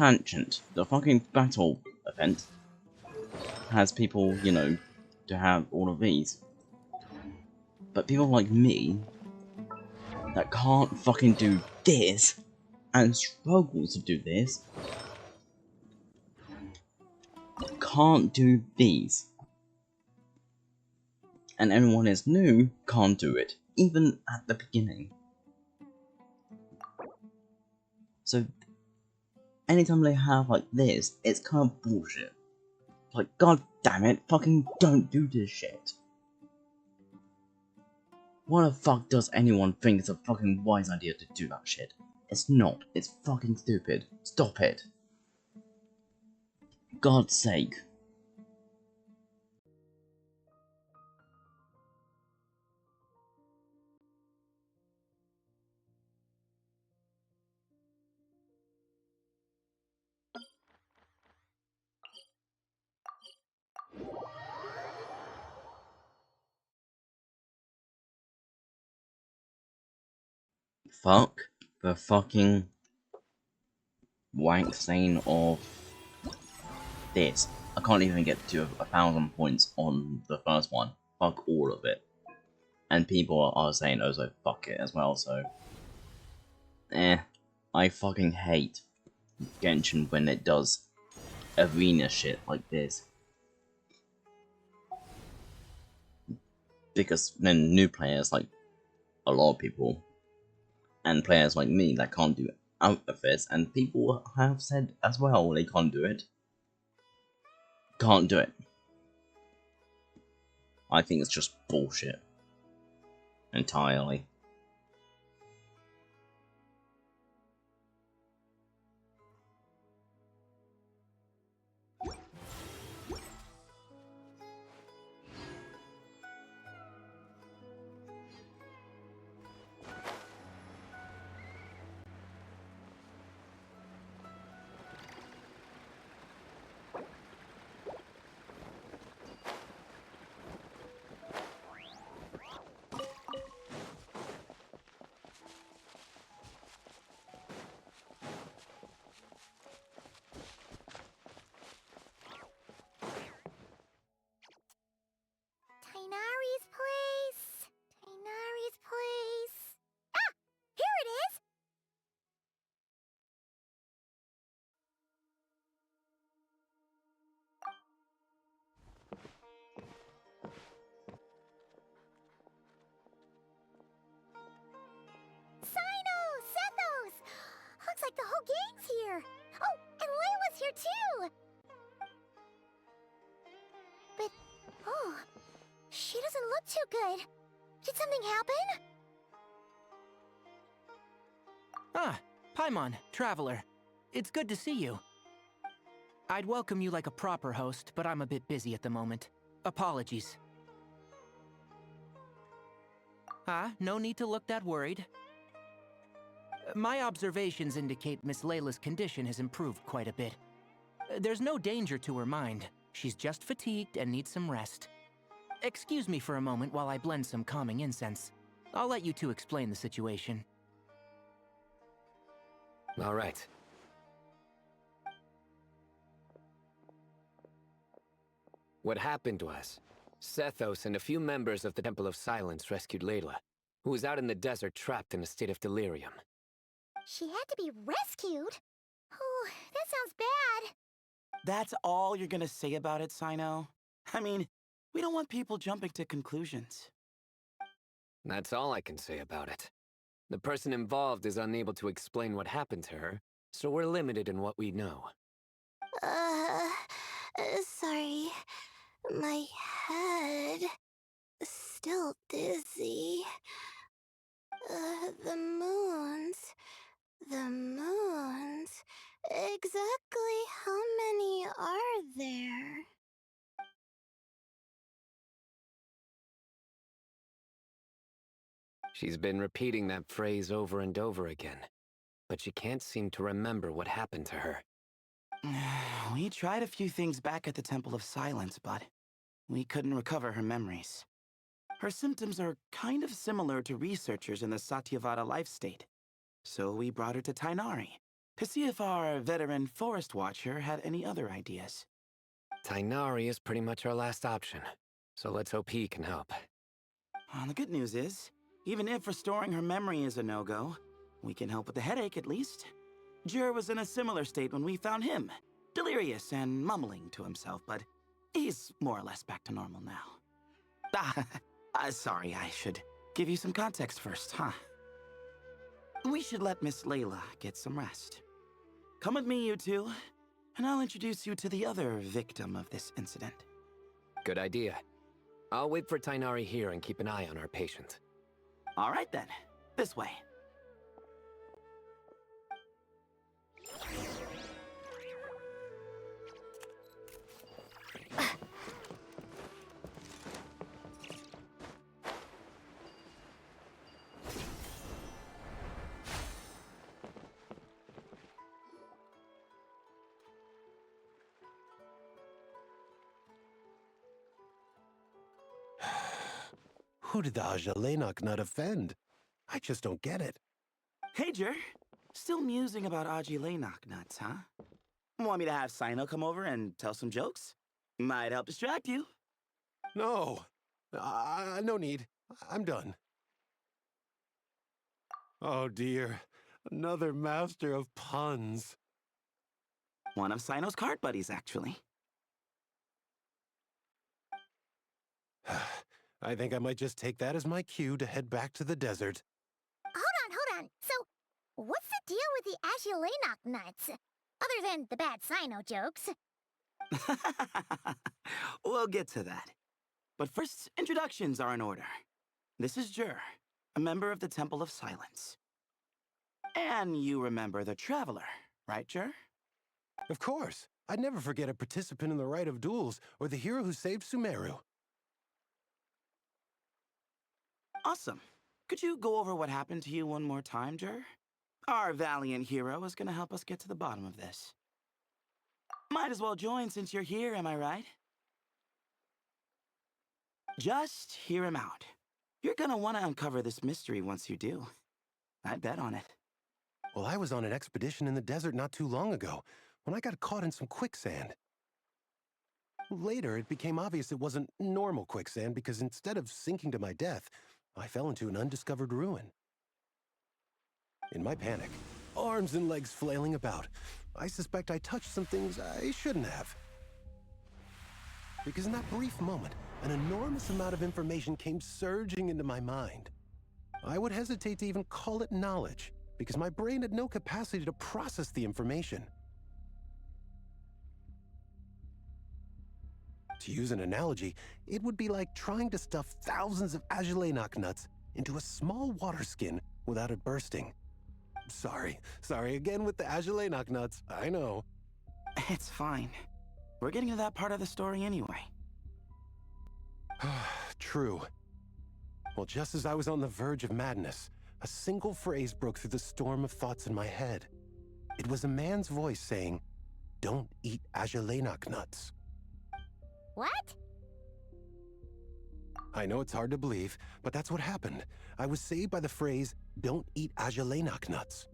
Tangent. The fucking battle event has people, you know, to have all of these. But people like me that can't fucking do this and struggle to do this can't do these. And anyone who's new can't do it, even at the beginning. So anytime they have like this, it's kind of bullshit. Like, god damn it, fucking don't do this shit. Why the fuck does anyone think it's a fucking wise idea to do that shit? It's not. It's fucking stupid. Stop it. God's sake. Fuck the fucking wank stain of this. I can't even get to 1,000 points on the first one. Fuck all of it. And people are saying also fuck it as well, so... I fucking hate Genshin when it does arena shit like this. Because then new players, like a lot of people, and players like me that can't do out of this, and people have said as well they can't do it. Can't do it. I think it's just bullshit. Entirely. Tainari's place. Tainari's place. Ah! Here it is! Cynos! Sethos! Looks like the whole gang's here. Oh, and Layla's here too! But, oh, she doesn't look too good. Did something happen? Ah, Paimon, Traveler. It's good to see you. I'd welcome you like a proper host, but I'm a bit busy at the moment. Apologies. Ah, no need to look that worried. My observations indicate Miss Layla's condition has improved quite a bit. There's no danger to her mind. She's just fatigued and needs some rest. Excuse me for a moment while I blend some calming incense. I'll let you two explain the situation. All right. What happened was, Sethos and a few members of the Temple of Silence rescued Layla, who was out in the desert trapped in a state of delirium. She had to be rescued? Oh, that sounds bad. That's all you're gonna say about it, Sino? I mean, we don't want people jumping to conclusions. That's all I can say about it. The person involved is unable to explain what happened to her, so we're limited in what we know. Sorry. My head... still dizzy. The moons... The moons... Exactly how many are there? She's been repeating that phrase over and over again, but she can't seem to remember what happened to her. We tried a few things back at the Temple of Silence, but we couldn't recover her memories. Her symptoms are kind of similar to researchers in the Satyavada life state. So we brought her to Tainari, to see if our veteran forest watcher had any other ideas. Tainari is pretty much our last option, so let's hope he can help. Well, the good news is, even if restoring her memory is a no-go, we can help with the headache at least. Jur was in a similar state when we found him, delirious and mumbling to himself, but he's more or less back to normal now. Sorry, I should give you some context first, huh? We should let Miss Layla get some rest. Come with me, you two, and I'll introduce you to the other victim of this incident. Good idea. I'll wait for Tainari here and keep an eye on our patient. All right then, this way. Who did the Ajalenok nut offend? I just don't get it. Hey, Jur. Still musing about Aji Laynok nuts, huh? Want me to have Sino come over and tell some jokes? Might help distract you. No. No need. I'm done. Oh dear. Another master of puns. One of Sino's card buddies, actually. I think I might just take that as my cue to head back to the desert. Hold on. So, what's the deal with the Ashulanok nuts? Other than the bad Sino jokes. We'll get to that. But first, introductions are in order. This is Jur, a member of the Temple of Silence. And you remember the Traveler, right, Jur? Of course. I'd never forget a participant in the Rite of Duels or the hero who saved Sumeru. Awesome. Could you go over what happened to you one more time, Jur? Our valiant hero is gonna help us get to the bottom of this. Might as well join since you're here, am I right? Just hear him out. You're gonna want to uncover this mystery once you do. I bet on it. Well, I was on an expedition in the desert not too long ago, when I got caught in some quicksand. Later, it became obvious it wasn't normal quicksand because instead of sinking to my death, I fell into an undiscovered ruin. In my panic, arms and legs flailing about, I suspect I touched some things I shouldn't have. Because in that brief moment, an enormous amount of information came surging into my mind. I would hesitate to even call it knowledge, because my brain had no capacity to process the information. To use an analogy, it would be like trying to stuff thousands of Ajalenok nuts into a small water skin without it bursting. Sorry again with the Ajalenok nuts, I know. It's fine. We're getting to that part of the story anyway. True. Well, just as I was on the verge of madness, a single phrase broke through the storm of thoughts in my head. It was a man's voice saying, "Don't eat Ajalenok nuts." What? I know it's hard to believe, but that's what happened. I was saved by the phrase, "Don't eat Ajalenok nuts."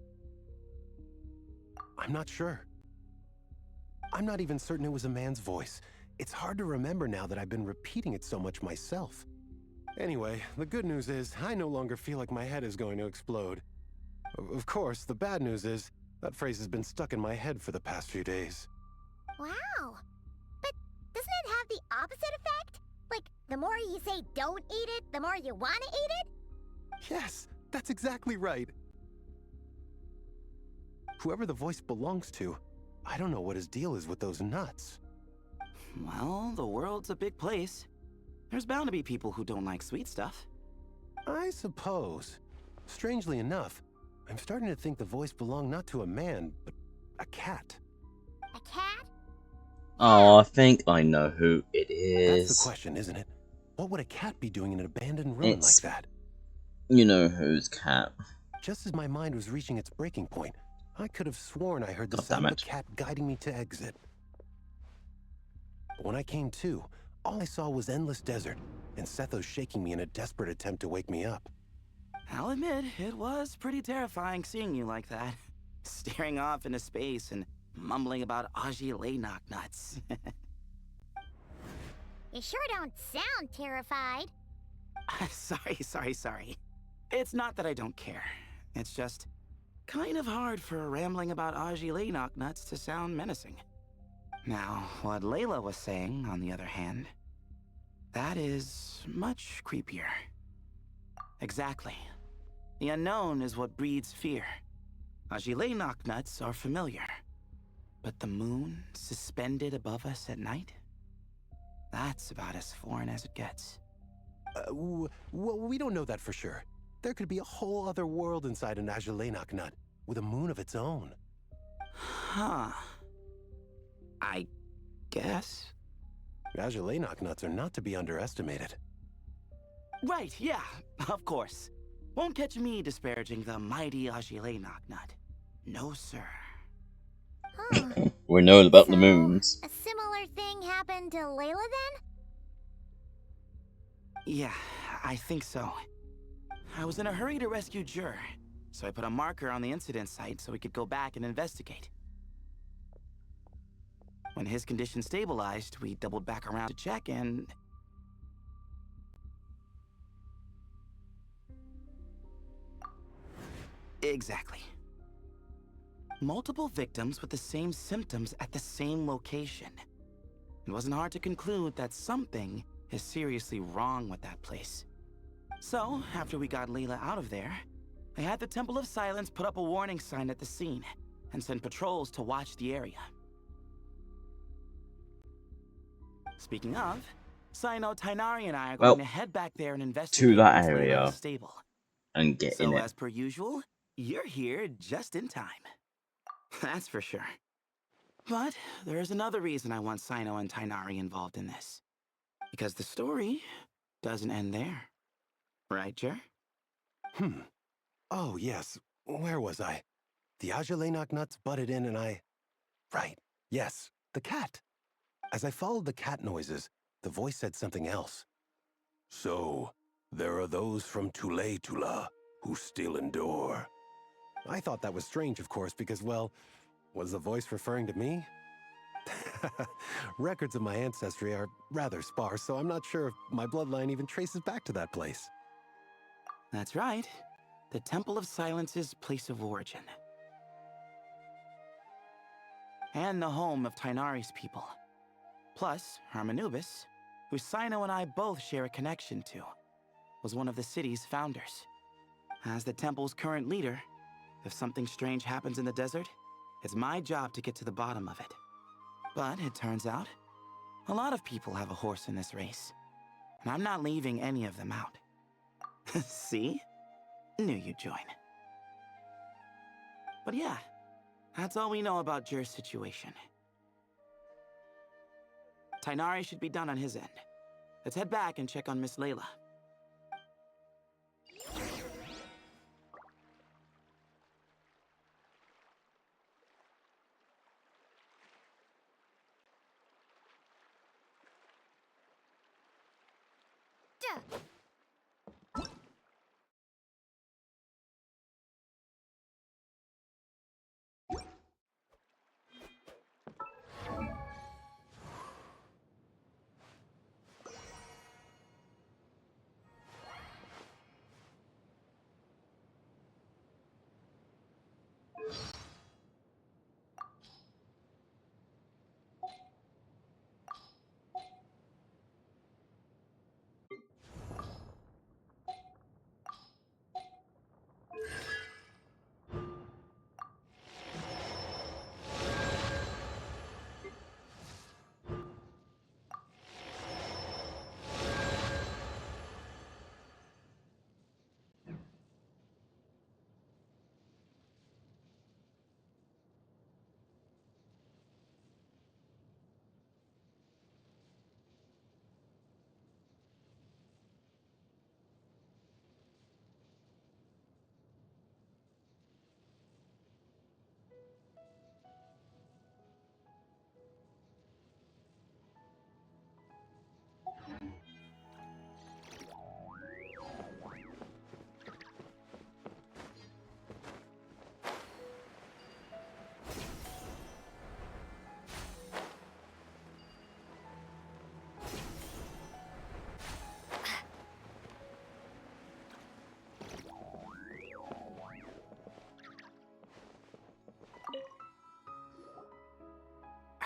I'm not sure. I'm not even certain it was a man's voice. It's hard to remember now that I've been repeating it so much myself. Anyway, the good news is I no longer feel like my head is going to explode. Of course, the bad news is that phrase has been stuck in my head for the past few days. Wow. But doesn't it have the opposite effect? Like, the more you say don't eat it, the more you want to eat it? Yes, that's exactly right. Whoever the voice belongs to, I don't know what his deal is with those nuts. Well, the world's a big place. There's bound to be people who don't like sweet stuff. I suppose. Strangely enough, I'm starting to think the voice belonged not to a man, but a cat. A cat? Oh, I think I know who it is. That's the question, isn't it? What would a cat be doing in an abandoned ruin It's- like that? You know who's cat. Just as my mind was reaching its breaking point, I could have sworn I heard the God sound damn of a it. cat guiding me to exit. But when I came to, all I saw was endless desert, and Sethos shaking me in a desperate attempt to wake me up. I'll admit, it was pretty terrifying seeing you like that. staring off into space and mumbling about Aji nuts. You sure don't sound terrified. Sorry. It's not that I don't care. It's just kind of hard for rambling about Aji nuts to sound menacing. Now, what Layla was saying, on the other hand, that is much creepier. Exactly. The unknown is what breeds fear. Aji nuts are familiar. But the moon suspended above us at night? That's about as foreign as it gets. Well, we don't know that for sure. There could be a whole other world inside an Azulenak nut, with a moon of its own. Huh. I guess. Azulenak nuts are not to be underestimated. Right, yeah, of course. Won't catch me disparaging the mighty Ajilenak nut. No, sir. Huh. We know about So, the moons. a similar thing happened to Layla then? Yeah, I think so. I was in a hurry to rescue Jur, so I put a marker on the incident site so we could go back and investigate. When his condition stabilized, we doubled back around to check and... Exactly. Multiple victims with the same symptoms at the same location. It wasn't hard to conclude that something is seriously wrong with that place. So, after we got Layla out of there, I had the Temple of Silence put up a warning sign at the scene and send patrols to watch the area. Speaking of, Sino, Tainari, and I are going to head back there and investigate to that once area Layla is stable. and get in So, it. as per usual, you're here just in time. That's for sure. But there's another reason I want Sino and Tainari involved in this. Because the story doesn't end there. Right, Jer? Oh, yes. Where was I? The Azulenak nuts butted in and I... Right. Yes, the cat. As I followed the cat noises, the voice said something else. So, there are those from Tula who still endure. I thought that was strange, of course, because, well, was the voice referring to me? Records of my ancestry are rather sparse, so I'm not sure if my bloodline even traces back to that place. That's right. The Temple of Silence's place of origin. And the home of Tainari's people. Plus, Harmonubis, who Sino and I both share a connection to, was one of the city's founders. As the temple's current leader, if something strange happens in the desert, it's my job to get to the bottom of it. But it turns out, a lot of people have a horse in this race, and I'm not leaving any of them out. See? Knew you'd join. But yeah, that's all we know about Jur's situation. Tainari should be done on his end. Let's head back and check on Miss Layla. Duh.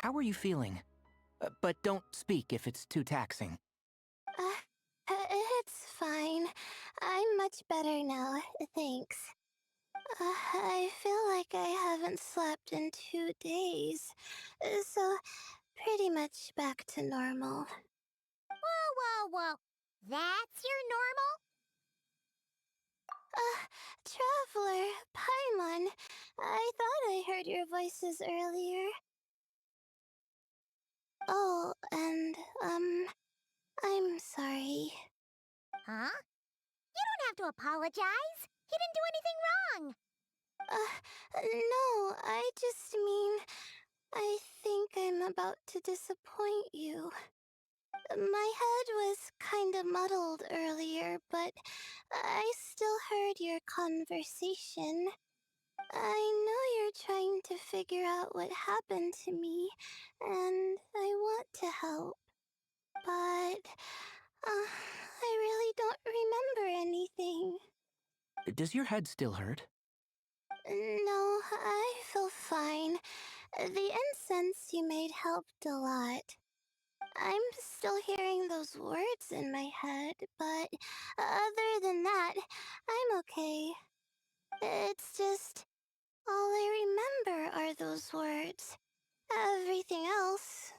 How are you feeling? But don't speak if it's too taxing. It's fine. I'm much better now, thanks. I feel like I haven't slept in 2 days, so pretty much back to normal. Whoa. That's your normal? Traveler, Paimon, I thought I heard your voices earlier. Oh, and, I'm sorry. Huh? You don't have to apologize. He didn't do anything wrong. No, I just mean, I think I'm about to disappoint you. My head was kinda muddled earlier, but I still heard your conversation. I know you're trying to figure out what happened to me, and I want to help. But, I really don't remember anything. Does your head still hurt? No, I feel fine. The incense you made helped a lot. I'm still hearing those words in my head, but other than that, I'm okay. It's just, all I remember are those words. Everything else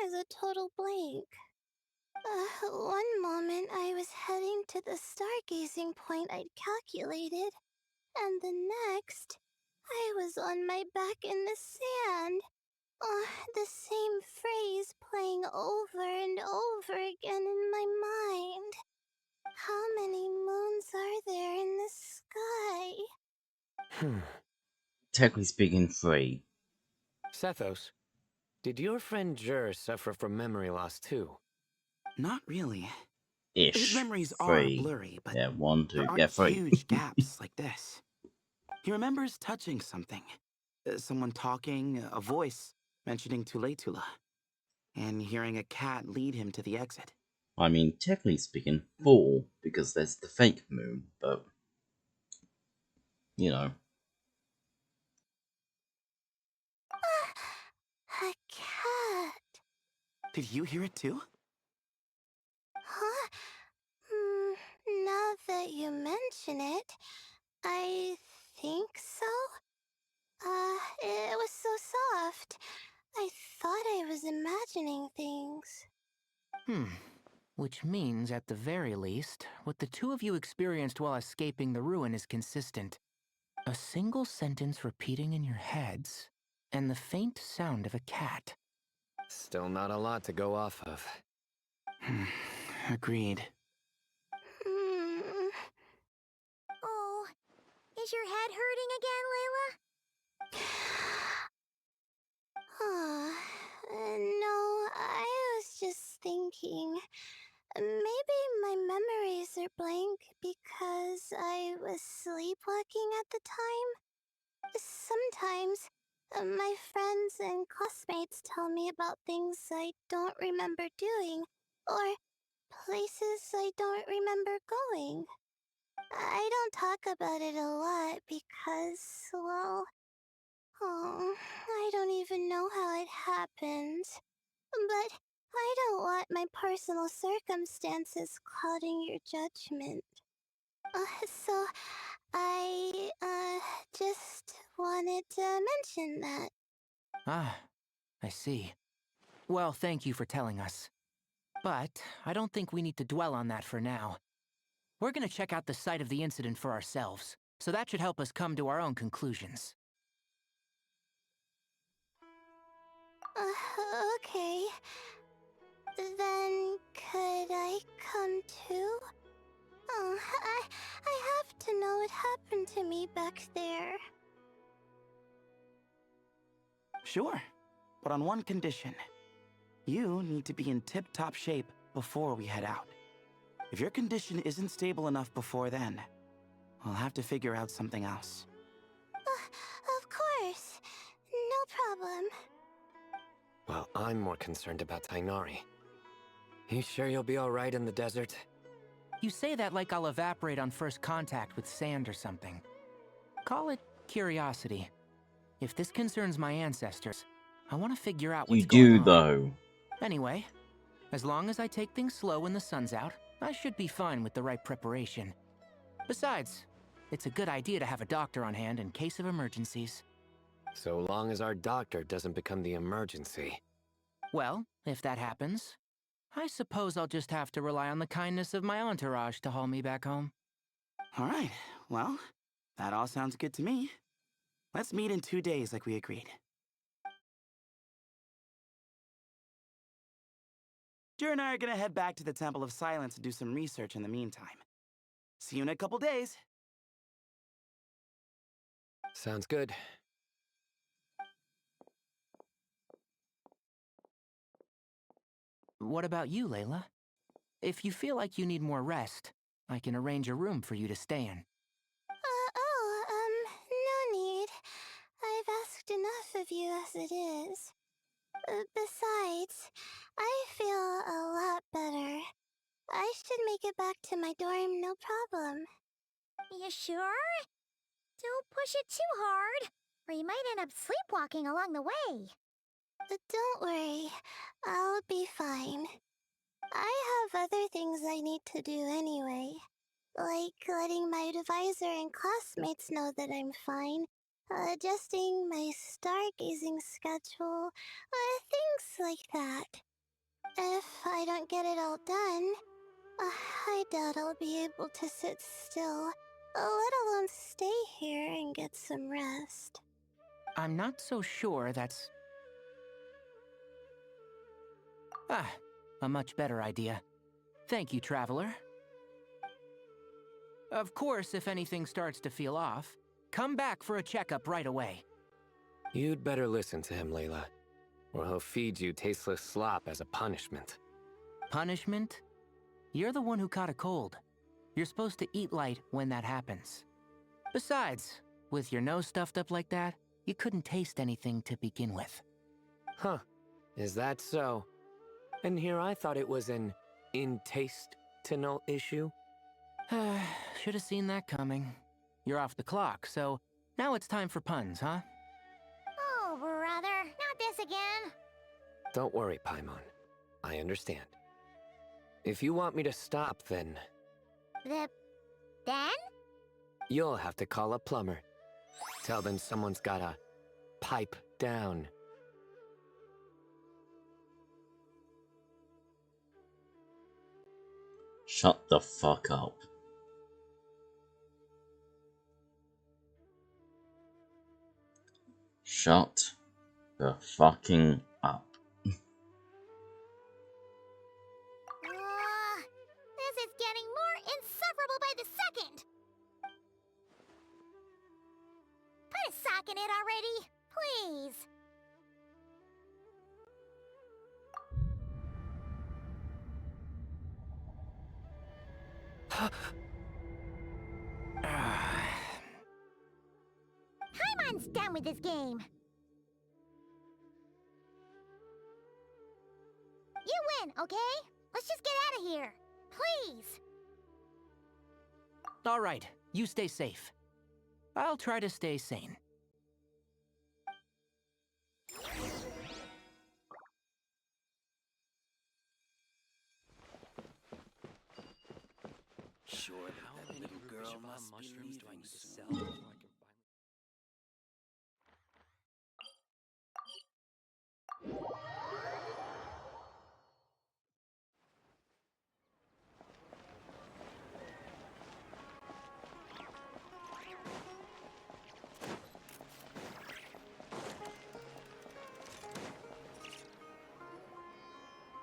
is a total blank. One moment I was heading to the stargazing point I'd calculated, and the next, I was on my back in the sand. The same phrase playing over and over again in my mind. How many moons are there in the sky? Technically speaking, 3. Sethos, did your friend Jur suffer from memory loss too? Not really. His Ish. memories are 3. blurry, but Yeah, 1, there 2. aren't Yeah, 3. huge gaps like this. He remembers touching something. Someone talking, a voice mentioning Tuletula, and hearing a cat lead him to the exit. I mean, technically speaking, 4, because there's the fake moon, but, you know. A cat. Did you hear it too? Huh? Now that you mention it, I think so. It was so soft. I thought I was imagining things. Which means, at the very least, what the two of you experienced while escaping the ruin is consistent. A single sentence repeating in your heads, and the faint sound of a cat. Still not a lot to go off of. Agreed. Hmm. Oh, is your head hurting again, Layla? No, I was just thinking. Maybe my memories are blank because I was sleepwalking at the time. Sometimes, my friends and classmates tell me about things I don't remember doing, or places I don't remember going. I don't talk about it a lot because, well, I don't even know how it happened. But I don't want my personal circumstances clouding your judgment. So I, just wanted to mention that. Ah, I see. Well, thank you for telling us. But I don't think we need to dwell on that for now. We're gonna check out the site of the incident for ourselves, so that should help us come to our own conclusions. Okay. Then could I come too? I have to know what happened to me back there. Sure, but on one condition. You need to be in tip-top shape before we head out. If your condition isn't stable enough before then, we'll have to figure out something else. Of course. No problem. Well, I'm more concerned about Tainari. You sure you'll be alright in the desert? You say that like I'll evaporate on first contact with sand or something. Call it curiosity. If this concerns my ancestors, I want to figure out You what's going do, on. though. Anyway, as long as I take things slow when the sun's out, I should be fine with the right preparation. Besides, it's a good idea to have a doctor on hand in case of emergencies. So long as our doctor doesn't become the emergency. Well, if that happens, I suppose I'll just have to rely on the kindness of my entourage to haul me back home. All right, well, that all sounds good to me. Let's meet in 2 days like we agreed. Jer and I are gonna head back to the Temple of Silence and do some research in the meantime. See you in a couple days. Sounds good. What about you, Layla? If you feel like you need more rest, I can arrange a room for you to stay in. No need. I've asked enough of you as it is. Besides, I feel a lot better. I should make it back to my dorm, no problem. You sure? Don't push it too hard, or you might end up sleepwalking along the way. Don't worry, I'll be fine. I have other things I need to do anyway. Like letting my advisor and classmates know that I'm fine, adjusting my stargazing schedule, things like that. If I don't get it all done, I doubt I'll be able to sit still, let alone stay here and get some rest. I'm not so sure that's... Ah, a much better idea. Thank you, Traveler. Of course, if anything starts to feel off, come back for a checkup right away. You'd better listen to him, Layla, or he'll feed you tasteless slop as a punishment. Punishment? You're the one who caught a cold. You're supposed to eat light when that happens. Besides, with your nose stuffed up like that, you couldn't taste anything to begin with. Huh, is that so? And here I thought it was an in-taste-to-no issue. Should have seen that coming. You're off the clock, so now it's time for puns, huh? Oh, brother, not this again. Don't worry, Paimon. I understand. If you want me to stop, then Then? you'll have to call a plumber. Tell them someone's gotta pipe down. Shut the fuck up. Shut the fucking up. This is getting more insufferable by the second. Put a sock in it already, please. Paimon's done with this game. You win, okay? Let's just get out of here. Please. All right, you stay safe. I'll try to stay sane. Sure, that little girl must be leaving soon.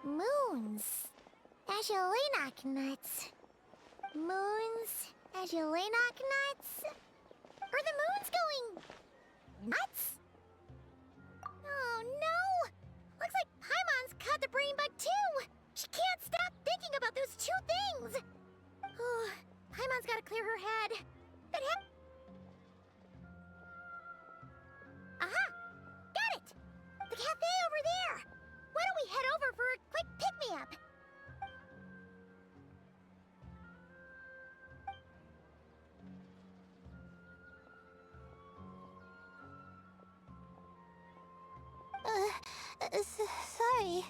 Moons. Azulenak nuts. Moons. Azulenak nuts? Are the moons going... nuts? Oh no! Looks like Paimon's caught the brain bug too! She can't stop thinking about those two things! Oh, Paimon's gotta clear her head. Aha! Got it! The cafe over there! Why don't we head over for a quick pick-me-up? Sorry.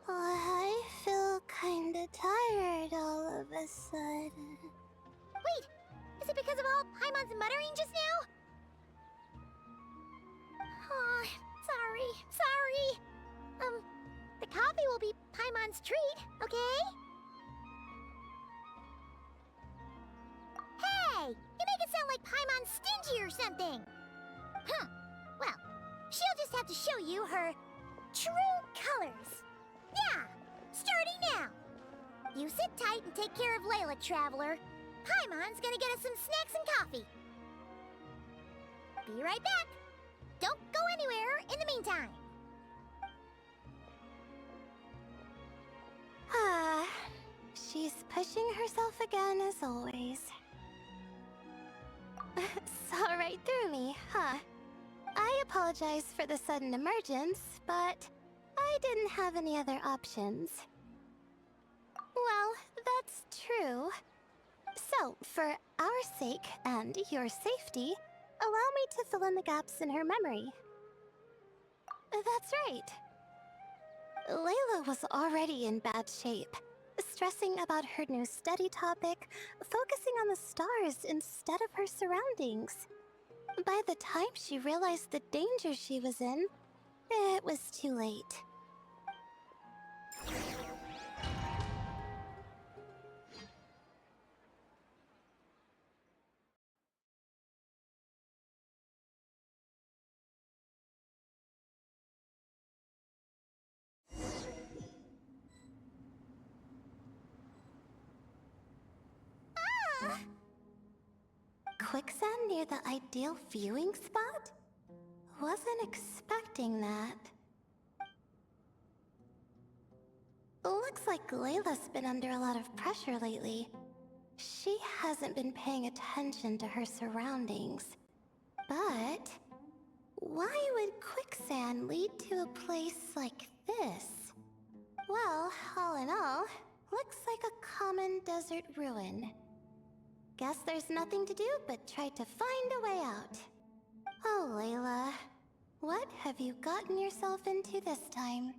I feel kinda tired all of a sudden. Wait, is it because of all Paimon's muttering just now? Oh, sorry. The coffee will be Paimon's treat, okay? Hey, you make it sound like Paimon's stingy or something. Well, she'll just have to show you her true colors. Yeah, starting now. You sit tight and take care of Layla, Traveler. Paimon's gonna get us some snacks and coffee. Be right back. Don't go anywhere in the meantime. She's pushing herself again as always. Saw right through me, huh? I apologize for the sudden emergence, but I didn't have any other options. Well, that's true. So, for our sake and your safety, allow me to fill in the gaps in her memory. That's right. Layla was already in bad shape, stressing about her new study topic, focusing on the stars instead of her surroundings. By the time she realized the danger she was in, it was too late. Quicksand near the ideal viewing spot? Wasn't expecting that. Looks like Layla's been under a lot of pressure lately. She hasn't been paying attention to her surroundings. But why would quicksand lead to a place like this? Well, all in all, looks like a common desert ruin. Guess there's nothing to do but try to find a way out. Oh, Layla, what have you gotten yourself into this time?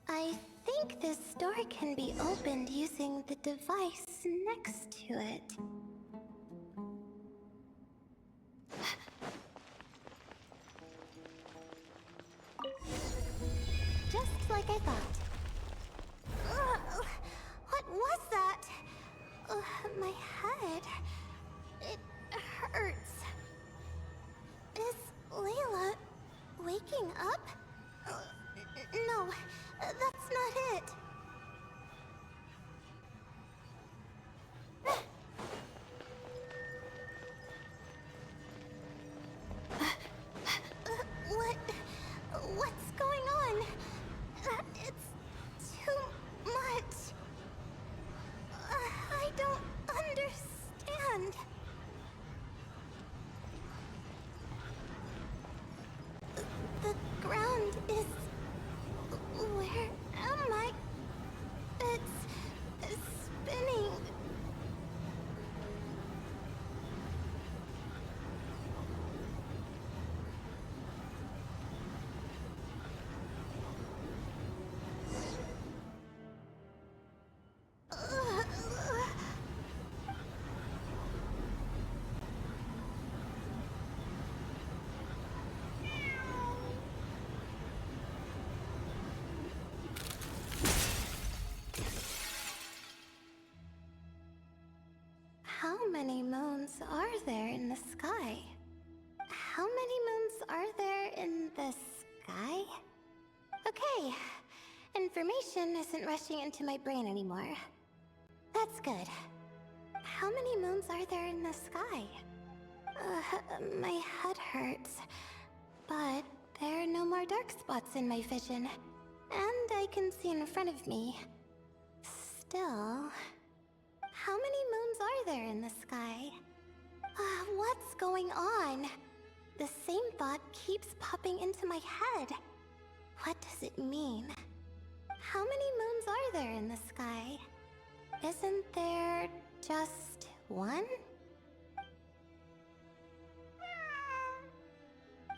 I think this door can be opened using the device next to it. Just like I thought. What was that? My head. It hurts. Is Layla waking up? No, that's not it. What's going on? It's too much. I don't understand. The ground is... Where am I? It's spinning. How many moons are there in the sky? How many moons are there in the sky? Okay, information isn't rushing into my brain anymore. That's good. How many moons are there in the sky? My head hurts, but there are no more dark spots in my vision, and I can see in front of me. Still, how many moons are there in the sky? What's going on? The same thought keeps popping into my head. What does it mean? How many moons are there in the sky? Isn't there just one?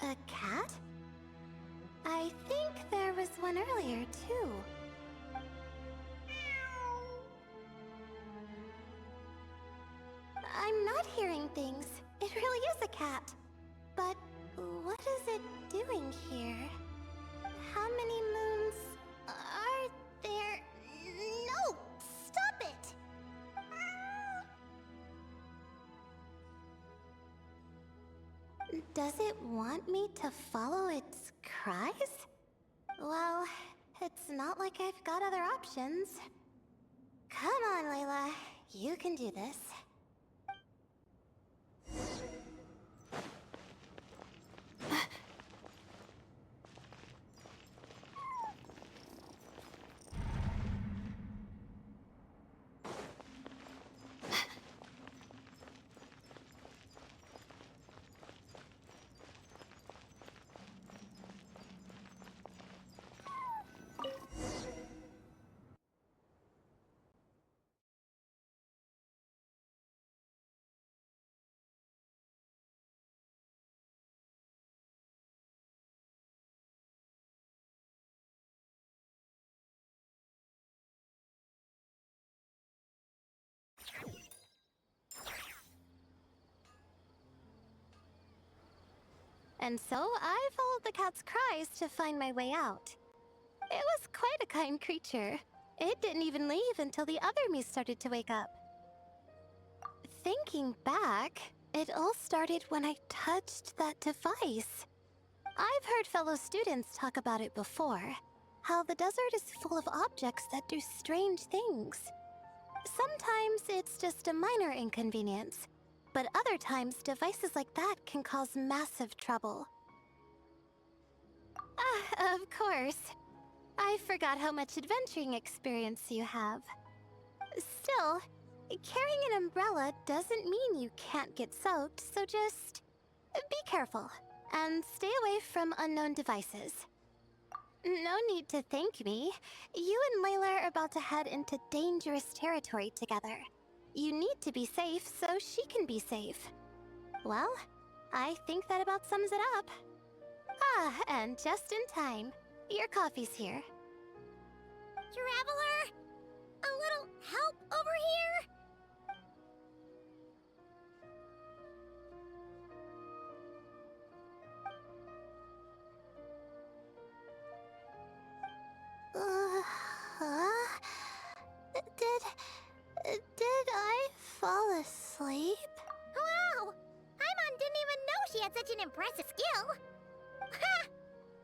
A cat? I think there was one earlier, too. I'm not hearing things. It really is a cat. But what is it doing here? How many moons are there? No! Stop it! Does it want me to follow its cries? Well, it's not like I've got other options. Come on, Layla. You can do this. And so I followed the cat's cries to find my way out. It was quite a kind creature. It didn't even leave until the other me started to wake up. Thinking back, it all started when I touched that device. I've heard fellow students talk about it before. How the desert is full of objects that do strange things. Sometimes it's just a minor inconvenience, but other times devices like that can cause massive trouble. Of course. I forgot how much adventuring experience you have. Still, carrying an umbrella doesn't mean you can't get soaked, so just be careful and stay away from unknown devices. No need to thank me. You and Layla are about to head into dangerous territory together. You need to be safe so she can be safe. Well, I think that about sums it up. And just in time. Your coffee's here. Traveler! A little help over here? Did I fall asleep? Wow! Paimon didn't even know she had such an impressive skill! Ha!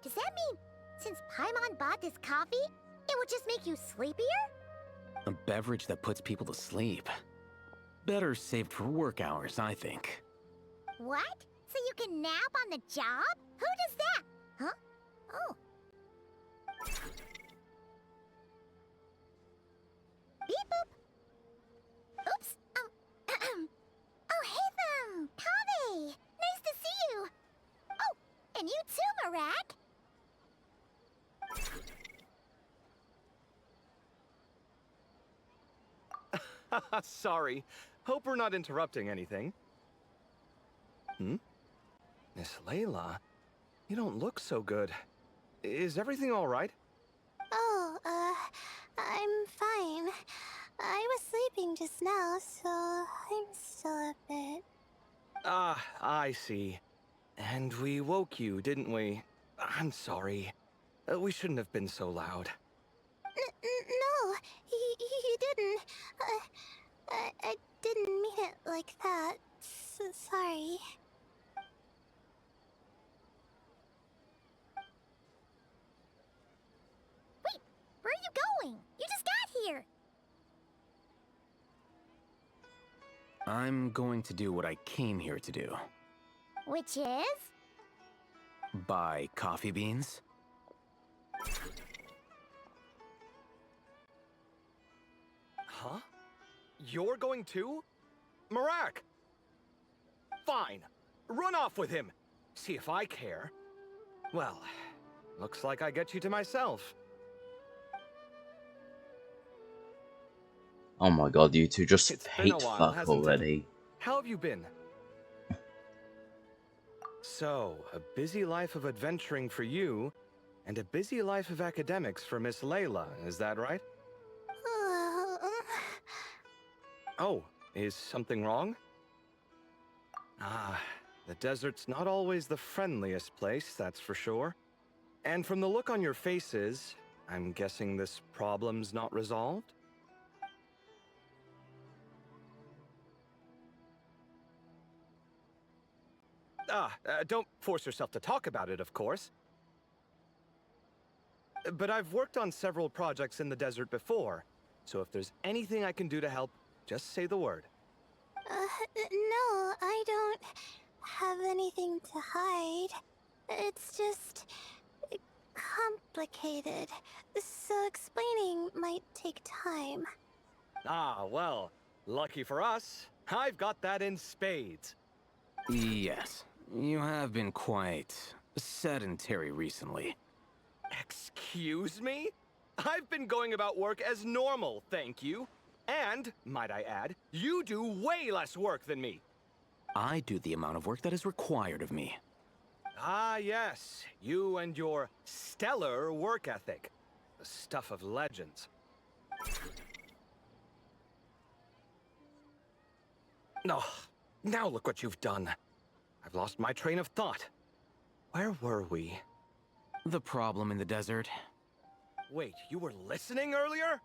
Does that mean since Paimon bought this coffee, it would just make you sleepier? A beverage that puts people to sleep. Better saved for work hours, I think. What? So you can nap on the job? Who does that? Huh? Oh. Beep boop. Oops. Oh, hey, Kave! Nice to see you! Oh, and you too, Marak! Sorry. Hope we're not interrupting anything. Miss Layla, you don't look so good. Is everything all right? Oh, I'm fine. I was sleeping just now, so I'm still a bit... Ah, I see. And we woke you, didn't we? I'm sorry. We shouldn't have been so loud. No, you didn't. I didn't mean it like that. Sorry. Wait, where are you going? You just got here! I'm going to do what I came here to do. Which is? Buy coffee beans. Huh? You're going too? Marak! Fine. Run off with him. See if I care. Well, looks like I get you to myself. Oh my god, you two just It's been a hate while, fuck hasn't it? already. How have you been? So, a busy life of adventuring for you, and a busy life of academics for Miss Layla, is that right? Oh, is something wrong? Ah, the desert's not always the friendliest place, that's for sure. And from the look on your faces, I'm guessing this problem's not resolved? Don't force yourself to talk about it, of course. But I've worked on several projects in the desert before, so if there's anything I can do to help, just say the word. No, I don't have anything to hide. It's just complicated, so explaining might take time. Ah, well, lucky for us, I've got that in spades. Yes, you have been quite sedentary recently. Excuse me? I've been going about work as normal, thank you. And, might I add, you do way less work than me. I do the amount of work that is required of me. Ah, yes, you and your stellar work ethic. The stuff of legends. Oh, now look what you've done. I've lost my train of thought. Where were we? The problem in the desert. Wait, you were listening earlier?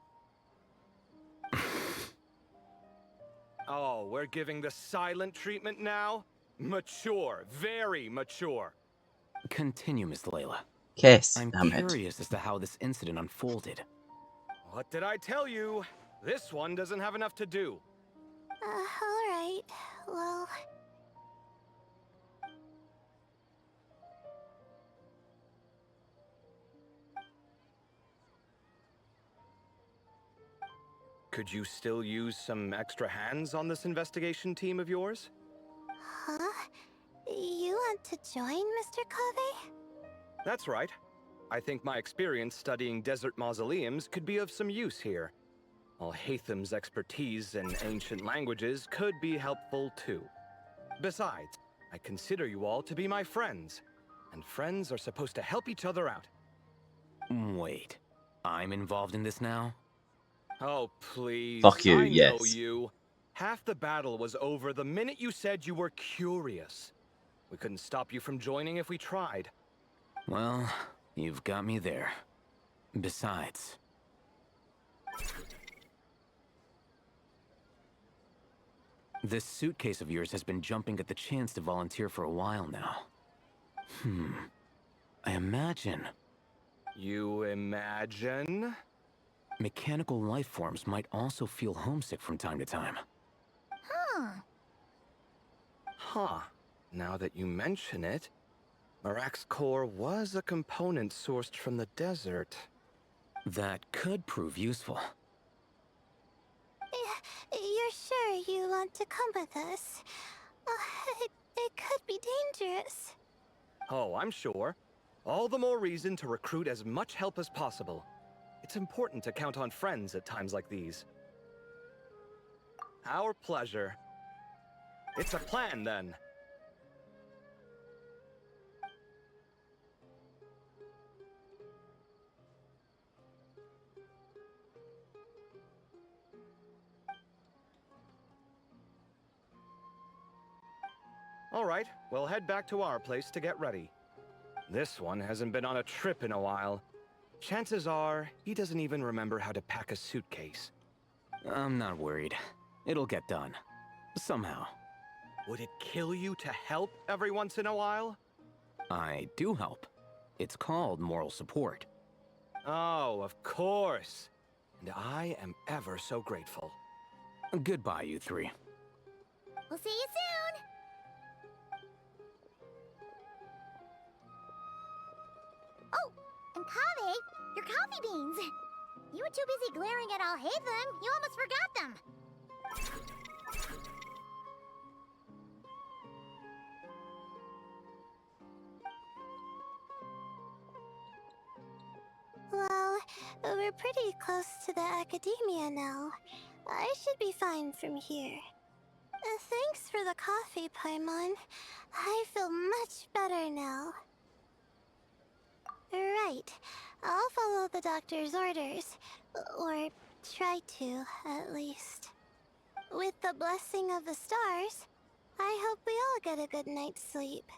Oh, we're giving the silent treatment now? Mature, very mature. Continue, Miss Layla. Kiss, I'm damn it. curious as to how this incident unfolded. What did I tell you? This one doesn't have enough to do. Alright, well... Could you still use some extra hands on this investigation team of yours? Huh? You want to join, Mr. Cave? That's right. I think my experience studying desert mausoleums could be of some use here. Al-Haytham's expertise in ancient languages could be helpful too. Besides, I consider you all to be my friends, and friends are supposed to help each other out. Wait, I'm involved in this now? Oh, please. Fuck you, I know yes. you. Half the battle was over the minute you said you were curious. We couldn't stop you from joining if we tried. Well, you've got me there. Besides... this suitcase of yours has been jumping at the chance to volunteer for a while now. I imagine... You imagine? mechanical life forms might also feel homesick from time to time. Huh. Huh. Now that you mention it, Marak's core was a component sourced from the desert. That could prove useful. You're sure you want to come with us? It could be dangerous. Oh, I'm sure. All the more reason to recruit as much help as possible. It's important to count on friends at times like these. Our pleasure. It's a plan, then. All right, we'll head back to our place to get ready. This one hasn't been on a trip in a while. Chances are, he doesn't even remember how to pack a suitcase. I'm not worried. It'll get done. Somehow. Would it kill you to help every once in a while? I do help. It's called moral support. Oh, of course. And I am ever so grateful. Goodbye, you three. We'll see you soon! Oh, and Kaveh, your coffee beans! You were too busy glaring at Alhaitham, you almost forgot them. Well, we're pretty close to the academia now. I should be fine from here. Thanks for the coffee, Paimon. I feel much better now. Right. I'll follow the doctor's orders. Or try to, at least. With the blessing of the stars, I hope we all get a good night's sleep.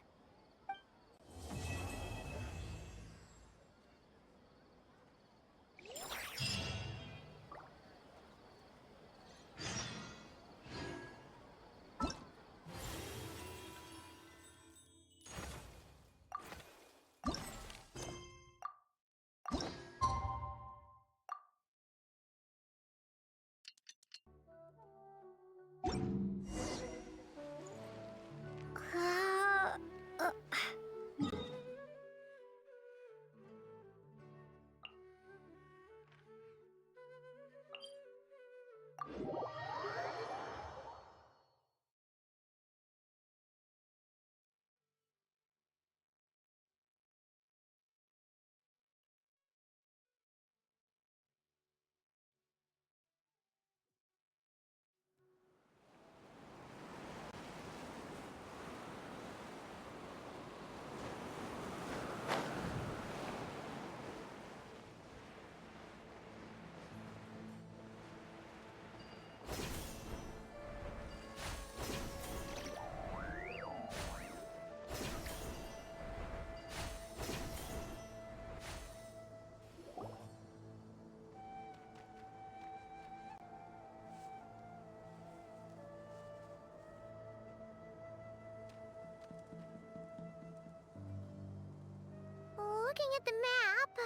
Looking at the map,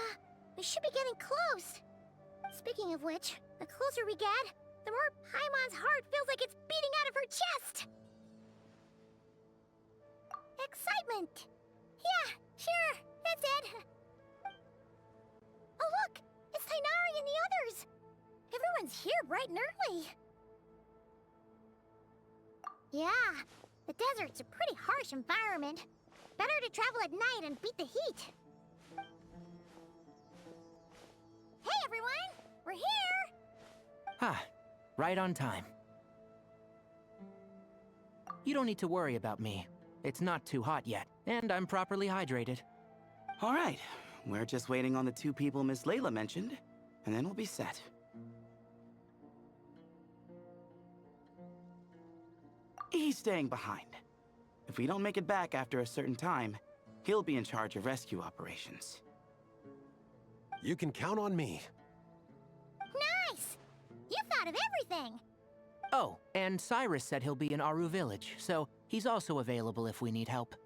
we should be getting close. Speaking of which, the closer we get, the more Paimon's heart feels like it's beating out of her chest. Excitement! Yeah, sure, that's it. Oh look, it's Tainari and the others. Everyone's here bright and early. Yeah, the desert's a pretty harsh environment. Better to travel at night and beat the heat. Hey everyone! We're here! Ah, right on time. You don't need to worry about me. It's not too hot yet, and I'm properly hydrated. All right, we're just waiting on the two people Miss Layla mentioned, and then we'll be set. He's staying behind. If we don't make it back after a certain time, he'll be in charge of rescue operations. You can count on me. Nice! You thought of everything! Oh, and Cyrus said he'll be in Aru Village, so he's also available if we need help.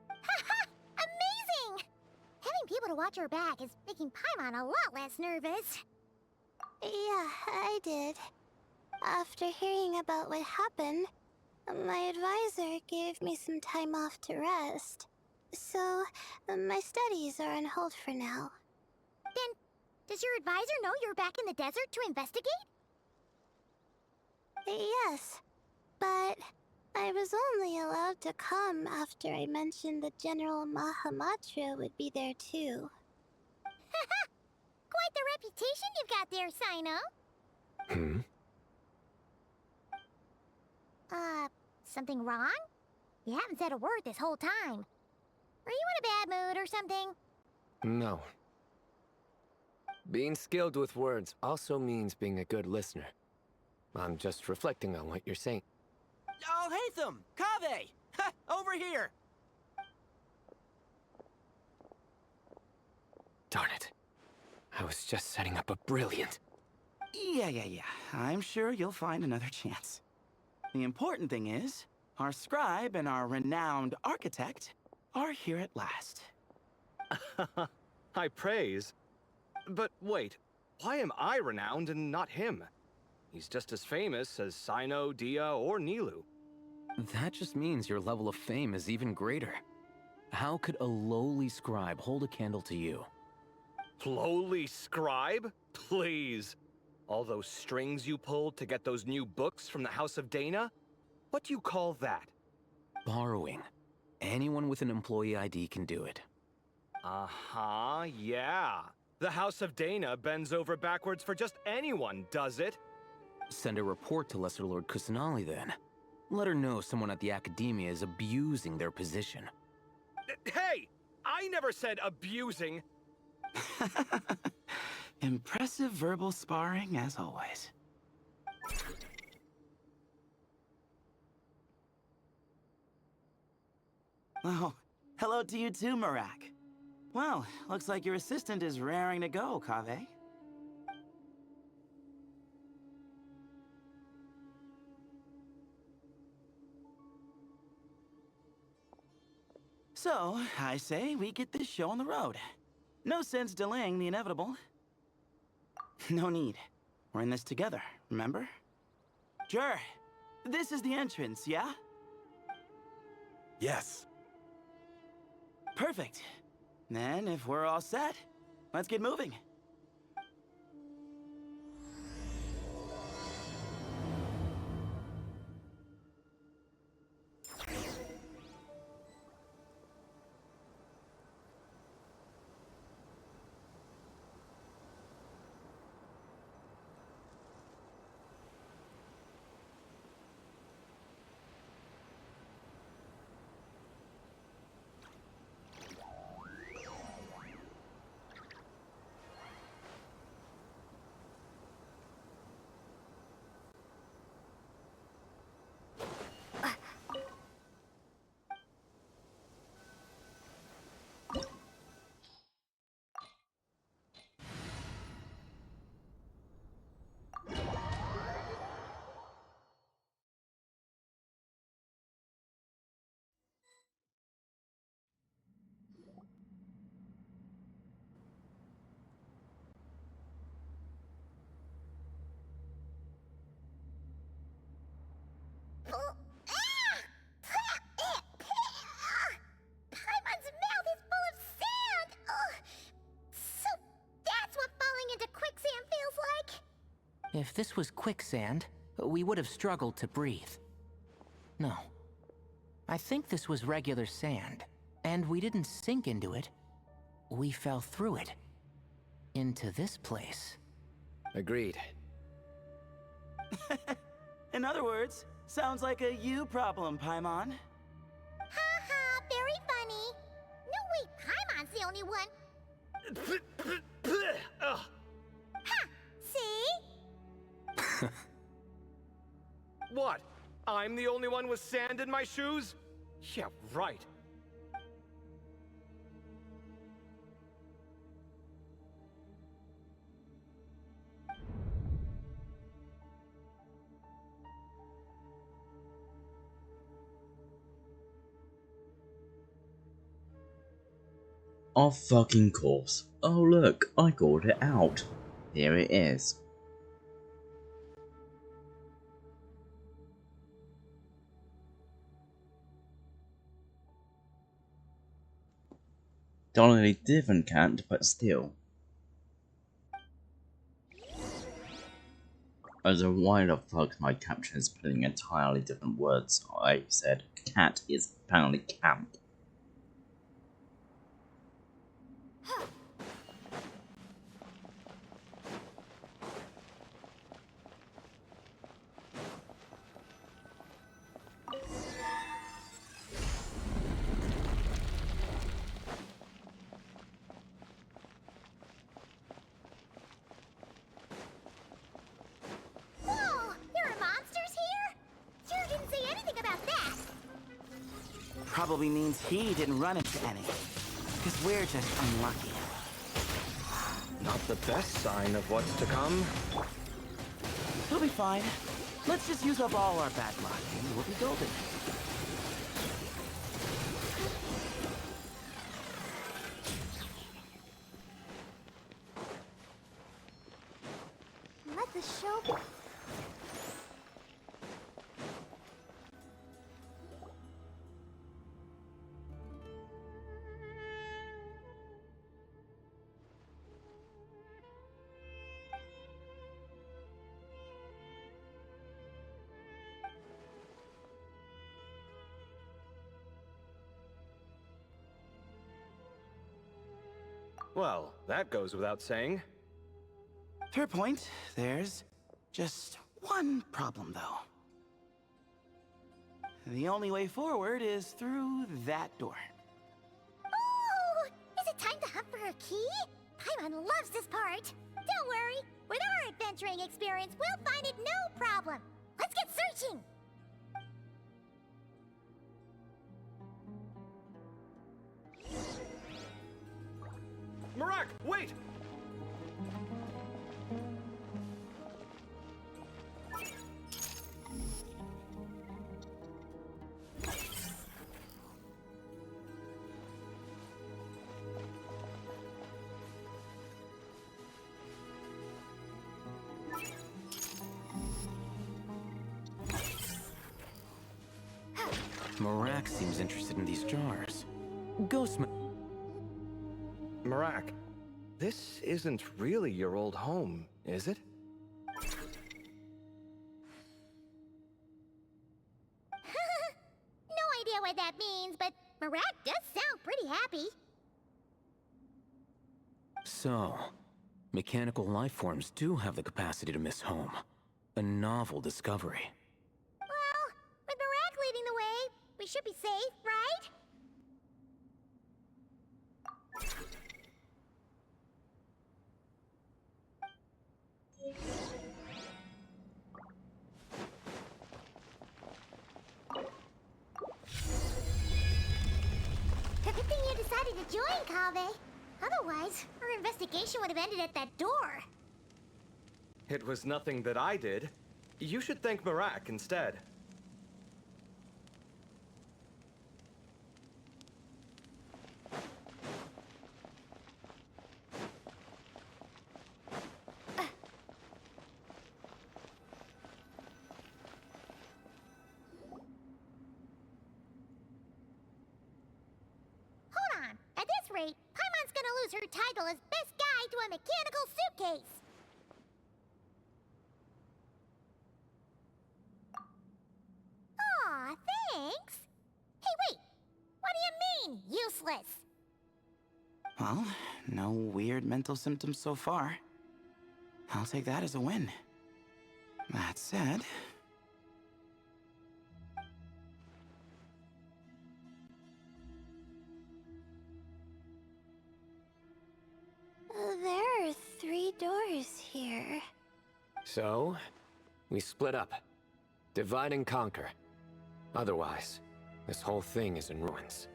Haha! Amazing! Having people to watch our back is making Paimon a lot less nervous. Yeah, I did. After hearing about what happened, my advisor gave me some time off to rest. So, my studies are on hold for now. Then, does your advisor know you're back in the desert to investigate? Yes, but I was only allowed to come after I mentioned that General Mahamatra would be there too. Haha! Quite the reputation you've got there, Sino. Something wrong? You haven't said a word this whole time. Are you in a bad mood or something? No. Being skilled with words also means being a good listener. I'm just reflecting on what you're saying. Alhaitham! Kaveh! Ha! Over here! Darn it. I was just setting up a brilliant... Yeah. I'm sure you'll find another chance. The important thing is, our scribe and our renowned architect are here at last. High praise. But wait, why am I renowned and not him? He's just as famous as Sino, Dia, or Nilu. That just means your level of fame is even greater. How could a lowly scribe hold a candle to you? Lowly scribe? Please. All those strings you pulled to get those new books from the House of Dana? What do you call that? Borrowing. Anyone with an employee ID can do it. Uh-huh, yeah. The House of Dana bends over backwards for just anyone, does it? Send a report to Lesser Lord Kusanali then. Let her know someone at the Academia is abusing their position. Hey! I never said abusing. Impressive verbal sparring, as always. Oh, hello to you too, Marak. Well, looks like your assistant is raring to go, Kaveh. So, I say we get this show on the road. No sense delaying the inevitable. No need. We're in this together, remember? Jur, this is the entrance, yeah? Yes. Perfect. Then, if we're all set, let's get moving. Paimon's mouth is full of sand! Ugh. So that's what falling into quicksand feels like? If this was quicksand, we would have struggled to breathe. No. I think this was regular sand, and we didn't sink into it. We fell through it. Into this place. Agreed. In other words, sounds like a you problem, Paimon. Ha ha, very funny. No, wait, Paimon's the only one. Ugh. Ha! See? What? I'm the only one with sand in my shoes? Yeah, right. Of fucking course. Oh look, I got it out. Here it is. Totally different cat, but still. As a why the fuck my caption is putting entirely different words. I said cat is apparently camp. Whoa! There are monsters here? Jur didn't say anything about that. Probably means he didn't run into any. Because we're just unlucky. Not the best sign of what's to come. He'll be fine. Let's just use up all our bad luck, and we'll be golden. Let the show... Well, that goes without saying. Fair point. There's just one problem, though. The only way forward is through that door. Oh! Is it time to hunt for a key? Paimon loves this part. Don't worry. With our adventuring experience, we'll find it no problem. Let's get searching. Marak, wait! Marak seems interested in these jars. Ghostman. Marak, this isn't really your old home, is it? No idea what that means, but Marak does sound pretty happy. So, mechanical life forms do have the capacity to miss home. A novel discovery. Well, with Marak leading the way, we should be safe, right? Good thing you decided to join, Kaveh. Otherwise, our investigation would have ended at that door. It was nothing that I did. You should thank Marak instead. Hold on. At this rate, Paimon's gonna lose her title as best guide to a mechanical suitcase. Aw, thanks. Hey, wait. What do you mean, useless? Well, no weird mental symptoms so far. I'll take that as a win. That said... There are 3 doors here. So, we split up. Divide and conquer. Otherwise, this whole thing is in ruins.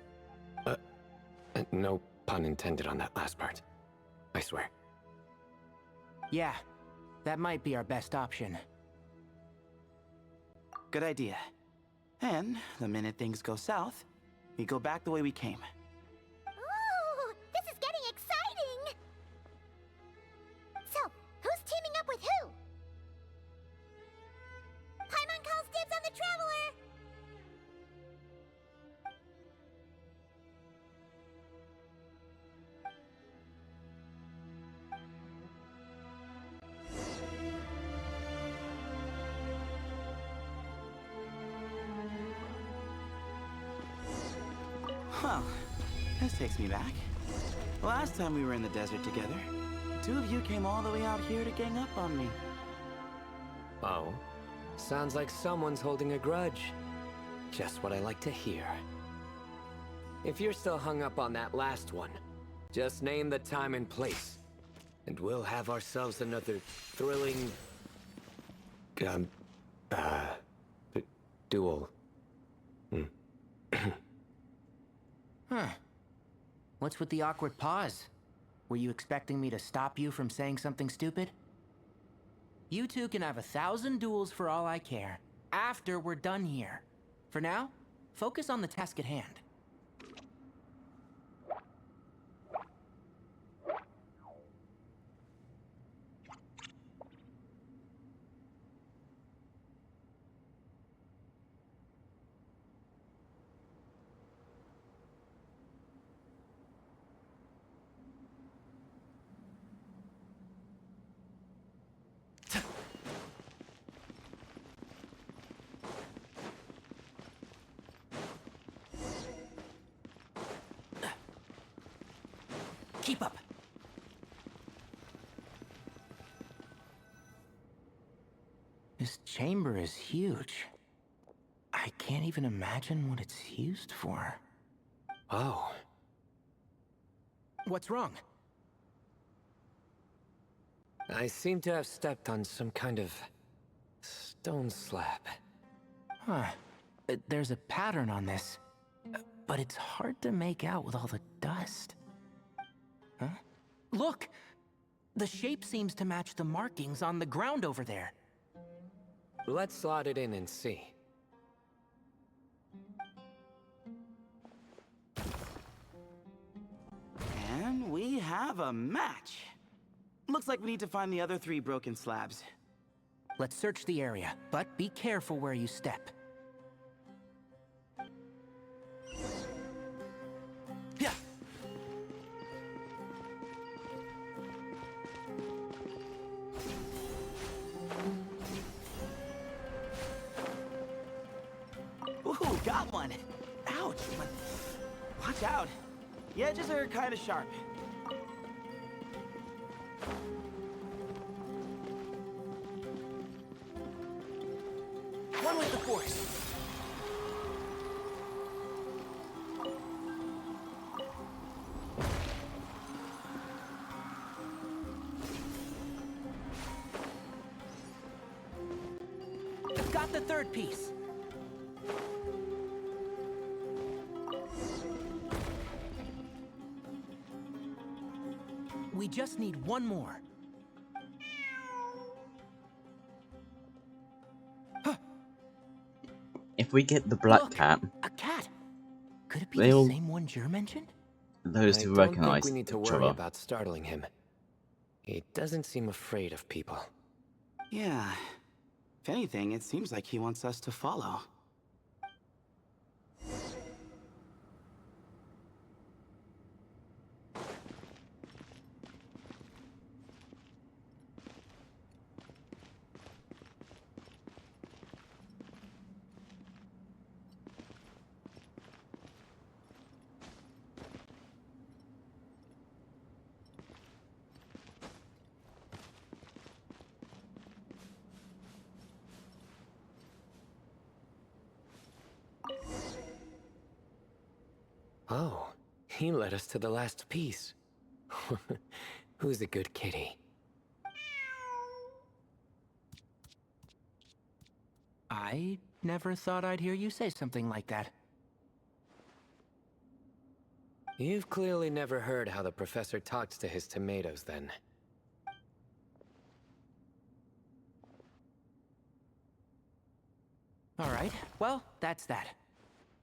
No pun intended on that last part. I swear. Yeah, that might be our best option. Good idea. And the minute things go south, we go back the way we came. Ooh, this is getting exciting! So, who's teaming up with who? Paimon calls dibs on the Traveler! Well, this takes me back. Last time we were in the desert together, the 2 of you came all the way out here to gang up on me. Oh? Sounds like someone's holding a grudge. Just what I like to hear. If you're still hung up on that last one, just name the time and place. And we'll have ourselves another thrilling... duel. Huh. What's with the awkward pause? Were you expecting me to stop you from saying something stupid? You two can have 1,000 duels for all I care, after we're done here. For now, focus on the task at hand. Keep up. This chamber is huge. I can't even imagine what it's used for. Oh. What's wrong? I seem to have stepped on some kind of stone slab. Huh. There's a pattern on this, but it's hard to make out with all the dust. Huh? Look! The shape seems to match the markings on the ground over there. Let's slot it in and see. And we have a match. Looks like we need to find the other 3 broken slabs. Let's search the area, but be careful where you step. Yeah. Ooh, got one. Ouch, but watch out. The edges are kind of sharp. One with the force. I've got the 3rd piece. We just need one more. If we get the black Look, cat, a cat. Could it be they'll- the same one Jer mentioned? those I who don't recognize think we need to each worry other. about startling him. He doesn't seem afraid of people. Yeah. If anything, it seems like he wants us to follow. Oh, he led us to the last piece. Who's a good kitty? I never thought I'd hear you say something like that. You've clearly never heard how the professor talks to his tomatoes, then. All right, well, that's that.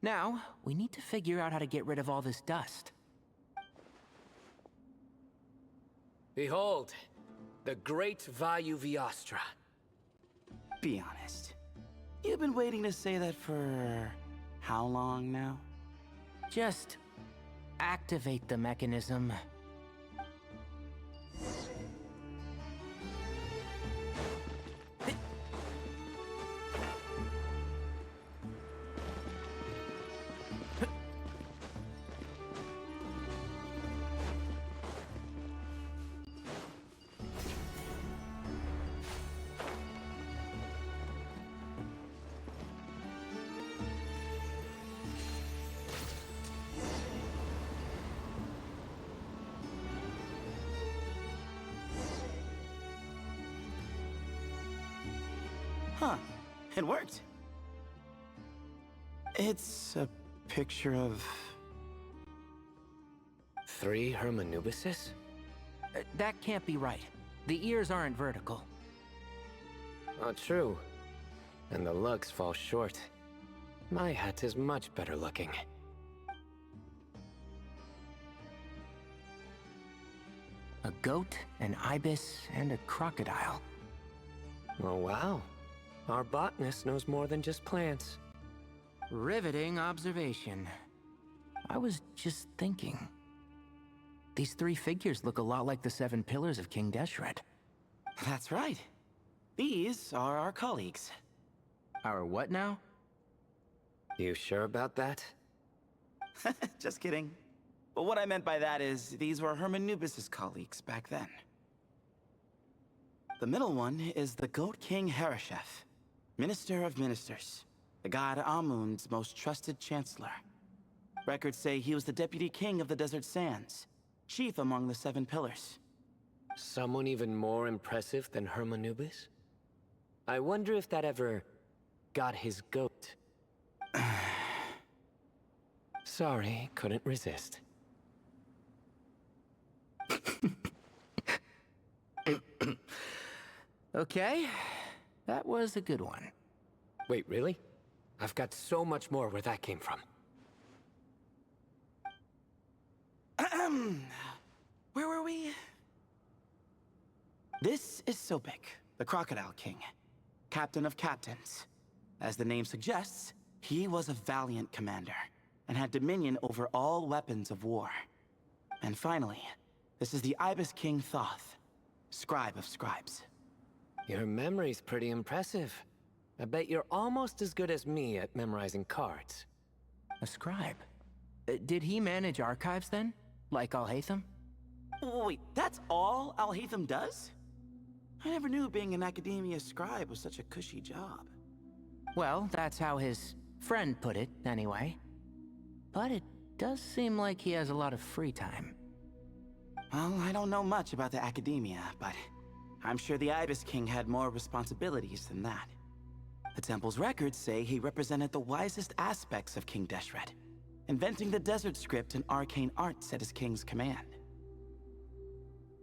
Now, we need to figure out how to get rid of all this dust. Behold, the great Vayu Viastra. Be honest. You've been waiting to say that for how long now? Just activate the mechanism. Huh. It worked. It's a picture of... 3 Hermanubises? That can't be right. The ears aren't vertical. Oh, true. And the lugs fall short. My hat is much better looking. A goat, an ibis, and a crocodile. Oh, wow. Our botanist knows more than just plants. Riveting observation. I was just thinking. These 3 figures look a lot like the 7 pillars of King Deshret. That's right. These are our colleagues. Our what now? You sure about that? Just kidding. But what I meant by that is, these were Hermanubis' colleagues back then. The middle one is the Goat King Harashef. Minister of Ministers, the god Amun's most trusted chancellor. Records say he was the deputy king of the Desert Sands, chief among the 7 pillars. Someone even more impressive than Hermanubis? I wonder if that ever got his goat. Sorry, couldn't resist. Okay, that was a good one. Wait, really? I've got so much more where that came from. Where were we? This is Sobek, the Crocodile King, captain of captains. As the name suggests, he was a valiant commander and had dominion over all weapons of war. And finally, this is the Ibis King Thoth, scribe of scribes. Your memory's pretty impressive. I bet you're almost as good as me at memorizing cards. A scribe? Did he manage archives then? Like Alhaitham? Wait, that's all Alhaitham does? I never knew being an academia scribe was such a cushy job. Well, that's how his friend put it, anyway. But it does seem like he has a lot of free time. Well, I don't know much about the academia, but I'm sure the Ibis King had more responsibilities than that. The temple's records say he represented the wisest aspects of King Deshret, inventing the desert script and arcane arts at his king's command.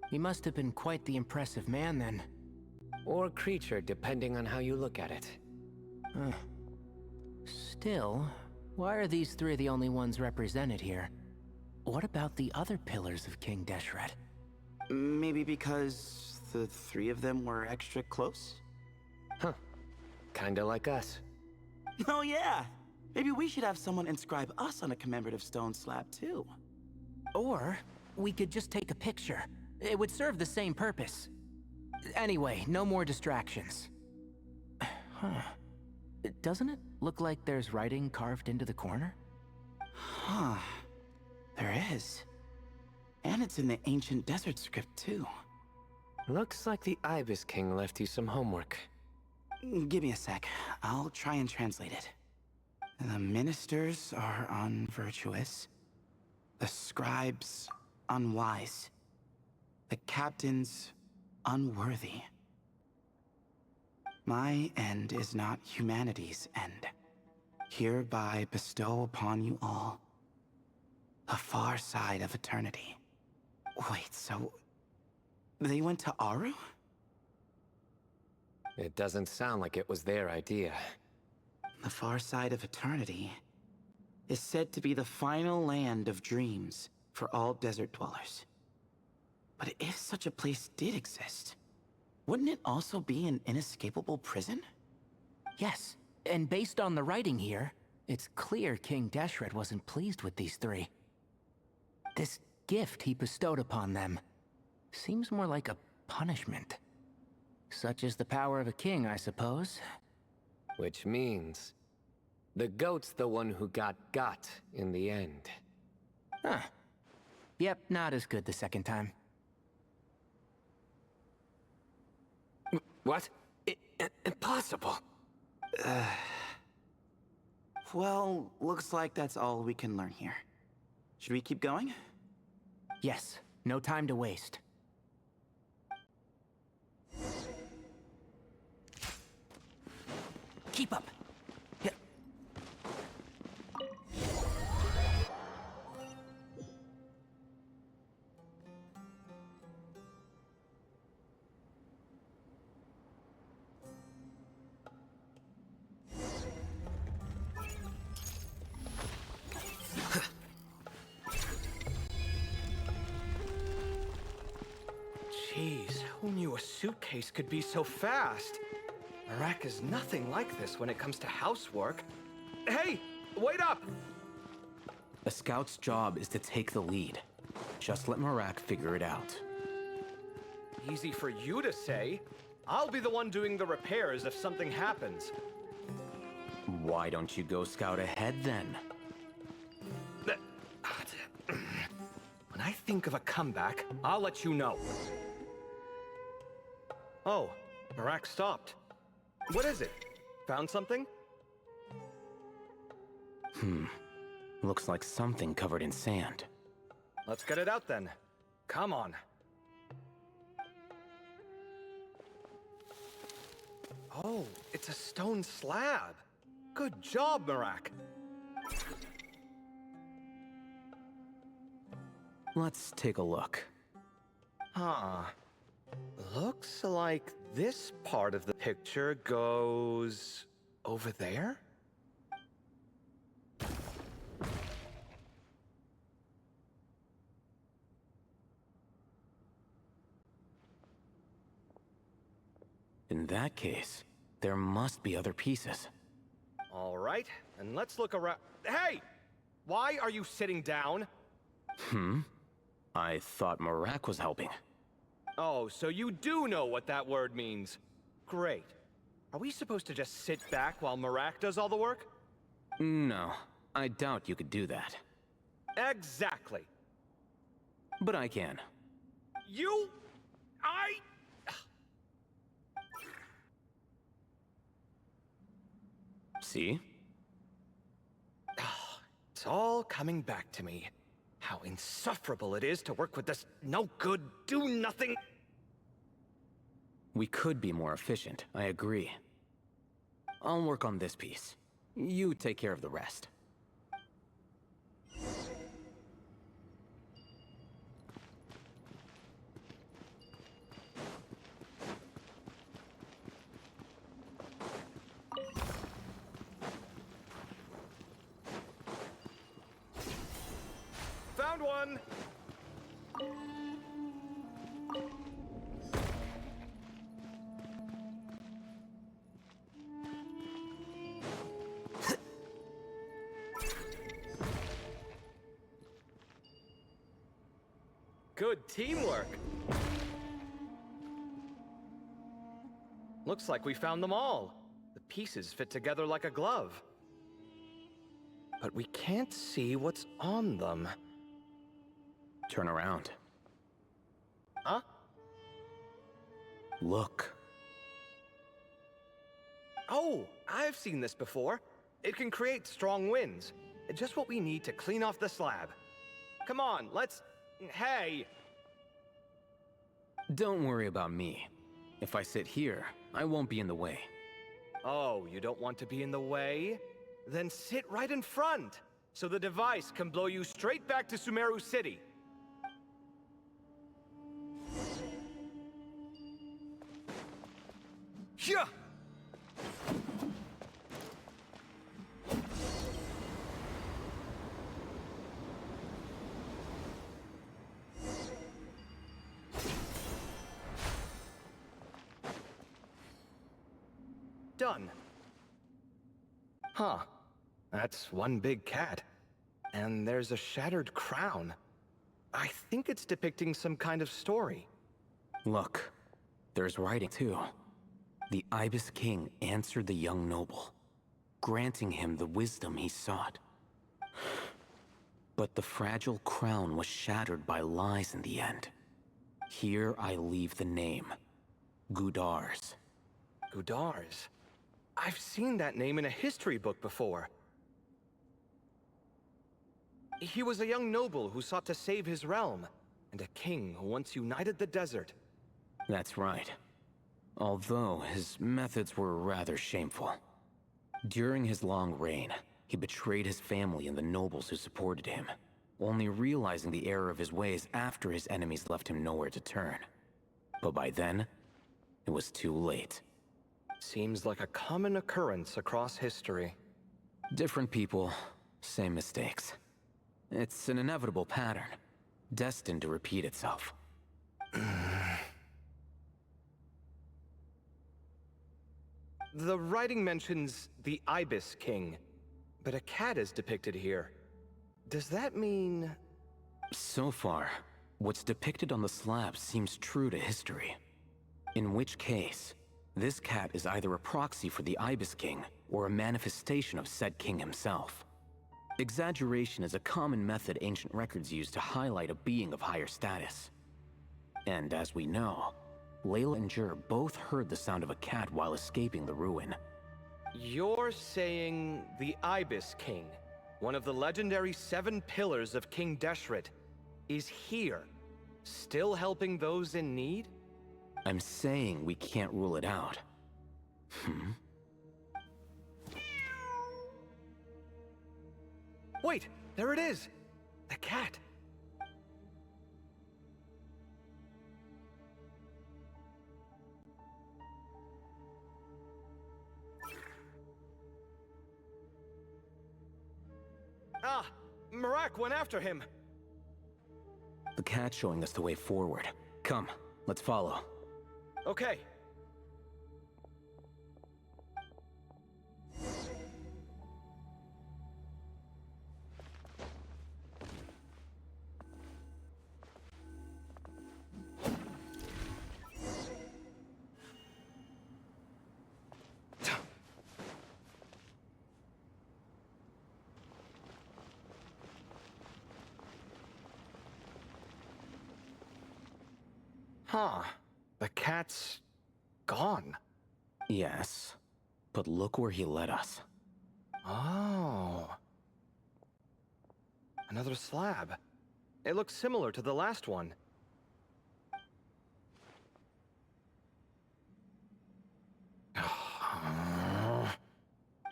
He must have been quite the impressive man then. Or creature, depending on how you look at it. Still, why are these 3 the only ones represented here? What about the other pillars of King Deshret? Maybe because the 3 of them were extra close? Huh. Kinda like us. Oh yeah! Maybe we should have someone inscribe us on a commemorative stone slab too. Or, we could just take a picture. It would serve the same purpose. Anyway, no more distractions. Huh. Doesn't it look like there's writing carved into the corner? Huh. There is. And it's in the ancient desert script too. Looks like the Ibis King left you some homework. Give me a sec. I'll try and translate it. The ministers are unvirtuous. The scribes unwise. The captains unworthy. My end is not humanity's end. Hereby bestow upon you all the far side of eternity. Wait, so they went to Aru? It doesn't sound like it was their idea. The far side of eternity is said to be the final land of dreams for all desert dwellers. But if such a place did exist, wouldn't it also be an inescapable prison? Yes, and based on the writing here, it's clear King Deshret wasn't pleased with these 3. This gift he bestowed upon them seems more like a punishment. Such is the power of a king, I suppose. Which means the goat's the one who got in the end. Huh. Yep, not as good the second time. What? Impossible. Well, looks like that's all we can learn here. Should we keep going? Yes, no time to waste. Keep up. Yeah. Jeez, who knew a suitcase could be so fast? Marak is nothing like this when it comes to housework. Hey, wait up! A scout's job is to take the lead. Just let Marak figure it out. Easy for you to say. I'll be the one doing the repairs if something happens. Why don't you go scout ahead then? When I think of a comeback, I'll let you know. Oh, Marak stopped. What is it? Found something? Looks like something covered in sand. Let's get it out then. Come on. Oh, it's a stone slab. Good job, Marak. Let's take a look. Huh. Looks like this part of the picture goes over there? In that case, there must be other pieces. All right, and let's look around. Hey! Why are you sitting down? I thought Marak was helping. Oh, so you do know what that word means. Great. Are we supposed to just sit back while Marak does all the work? No, I doubt you could do that. Exactly. But I can. See? It's all coming back to me. How insufferable it is to work with this no-good, do-nothing... We could be more efficient, I agree. I'll work on this piece. You take care of the rest. Found one! Good teamwork. Looks like we found them all. The pieces fit together like a glove. But we can't see what's on them. Turn around. Huh? Look. Oh, I've seen this before. It can create strong winds. Just what we need to clean off the slab. Come on, let's... Hey! Don't worry about me. If I sit here, I won't be in the way. Oh, you don't want to be in the way? Then sit right in front, so the device can blow you straight back to Sumeru City. Yeah! Done. Huh. That's one big cat. And there's a shattered crown. I think it's depicting some kind of story. Look, there's writing too. The Ibis King answered the young noble, granting him the wisdom he sought. But the fragile crown was shattered by lies in the end. Here I leave the name, Gudars. Gudars. I've seen that name in a history book before. He was a young noble who sought to save his realm, and a king who once united the desert. That's right. Although his methods were rather shameful. During his long reign, he betrayed his family and the nobles who supported him, only realizing the error of his ways after his enemies left him nowhere to turn. But by then, it was too late. Seems like a common occurrence across history. Different people, same mistakes. It's an inevitable pattern, destined to repeat itself. The writing mentions the Ibis King, but a cat is depicted here. Does that mean... So far, what's depicted on the slab seems true to history. In which case, this cat is either a proxy for the Ibis King, or a manifestation of said king himself. Exaggeration is a common method ancient records use to highlight a being of higher status. And as we know, Layla and Jur both heard the sound of a cat while escaping the ruin. You're saying the Ibis King, one of the legendary 7 pillars of King Deshret, is here, still helping those in need? I'm saying we can't rule it out. Wait, there it is! The cat! Ah! Marak went after him! The cat's showing us the way forward. Come, let's follow. Okay. Huh. The cat's gone. Yes, but look where he led us. Oh. Another slab. It looks similar to the last one.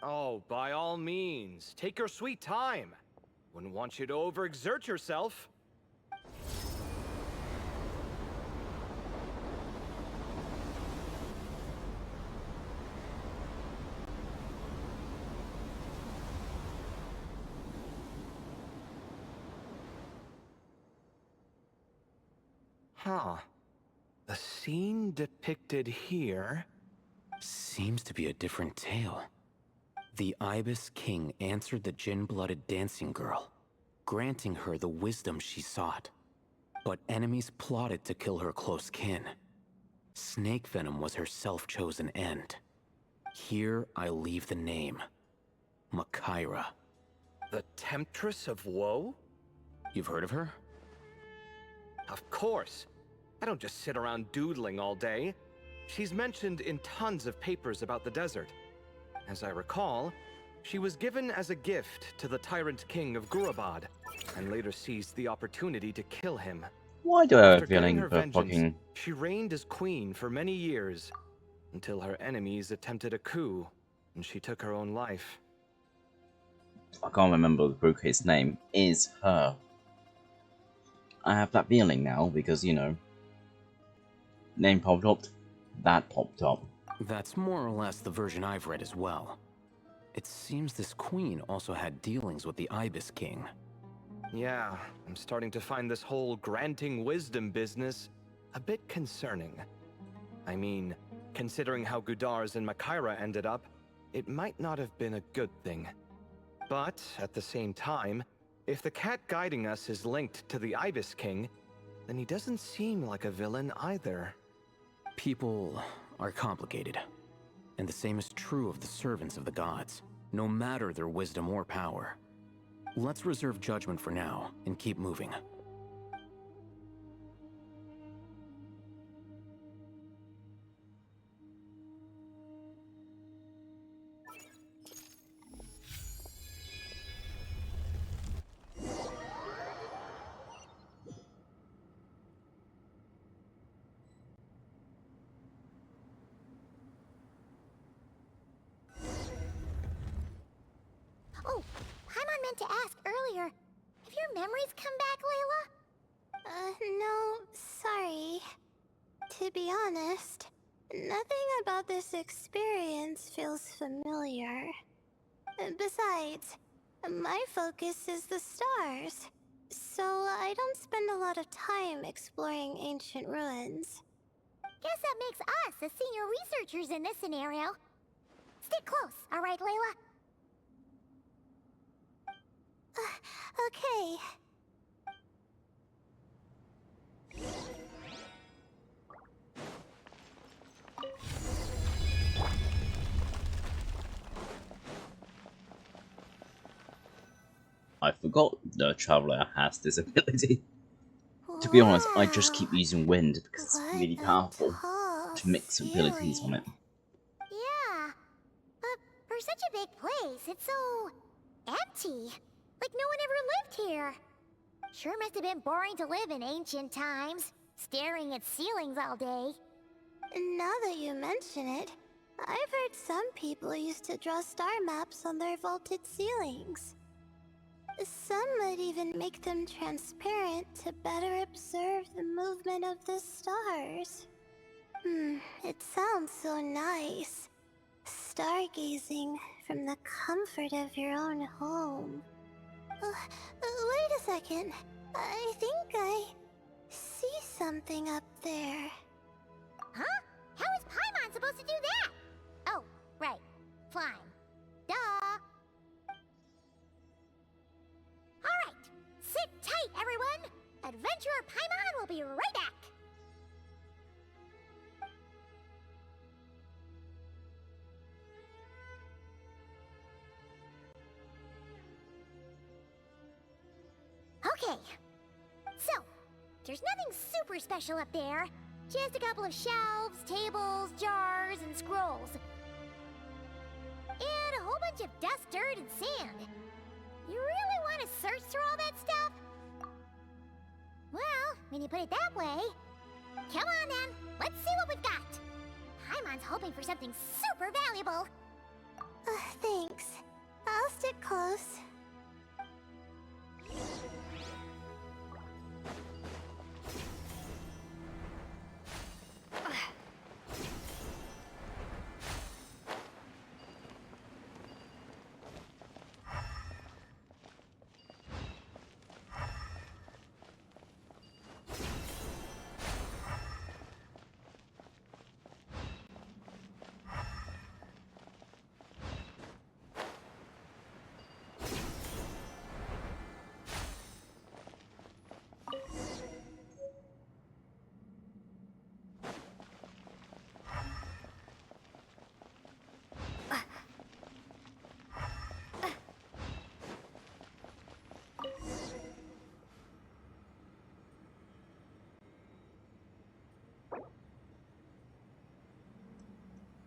Oh, by all means, take your sweet time. Wouldn't want you to overexert yourself. Huh. The scene depicted here... Seems to be a different tale. The Ibis King answered the gin-blooded dancing girl, granting her the wisdom she sought. But enemies plotted to kill her close kin. Snake venom was her self-chosen end. Here I leave the name. Makaira. The Temptress of Woe? You've heard of her? Of course. I don't just sit around doodling all day. She's mentioned in tons of papers about the desert. As I recall, she was given as a gift to the tyrant king of Gurabad, and later seized the opportunity to kill him. Why do I have After a getting feeling her for vengeance, fucking... she reigned as queen for many years, until her enemies attempted a coup, and she took her own life. I can't remember the Brooke's name. Is her. I have that feeling now because, you know, name popped up, that popped up. That's more or less the version I've read as well. It seems this queen also had dealings with the Ibis King. Yeah, I'm starting to find this whole granting wisdom business a bit concerning. I mean, considering how Gudars and Makaira ended up, it might not have been a good thing. But, at the same time, if the cat guiding us is linked to the Ibis King, then he doesn't seem like a villain either. People are complicated, and the same is true of the servants of the gods, no matter their wisdom or power. Let's reserve judgment for now, and keep moving. Oh, Paimon meant to ask earlier. Have your memories come back, Layla? No, sorry. To be honest, nothing about this experience feels familiar. Besides, my focus is the stars, so I don't spend a lot of time exploring ancient ruins. Guess that makes us the senior researchers in this scenario. Stick close, alright, Layla? Okay. I forgot the Traveler has this ability. To be honest, I just keep using wind because it's really powerful to mix abilities on it. Yeah, but for such a big place, it's so empty. Like no one ever lived here. Sure must have been boring to live in ancient times, staring at ceilings all day. Now that you mention it, I've heard some people used to draw star maps on their vaulted ceilings. Some might even make them transparent to better observe the movement of the stars. It sounds so nice. Stargazing from the comfort of your own home. Wait a second. I think I see something up there. Huh? How is Paimon supposed to do that? Oh, right. Flying. Duh. Alright. Sit tight, everyone. Adventurer Paimon will be right back. Okay. So, there's nothing super special up there. Just a couple of shelves, tables, jars, and scrolls. And a whole bunch of dust, dirt, and sand. You really want to search through all that stuff? Well, when you put it that way... Come on then, let's see what we've got. Paimon's hoping for something super valuable. Thanks. I'll stick close.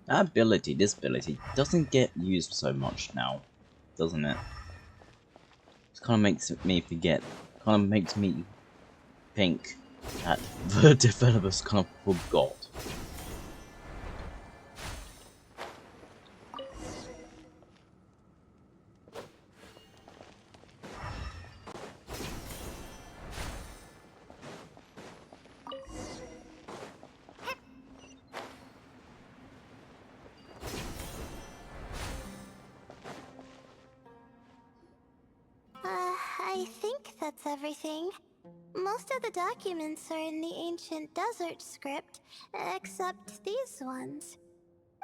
That ability, this ability, doesn't get used so much now, doesn't it? It kind of makes me forget, kind of makes me think that the developers kind of forgot. I think that's everything. Most of the documents are in the ancient desert script, except these ones.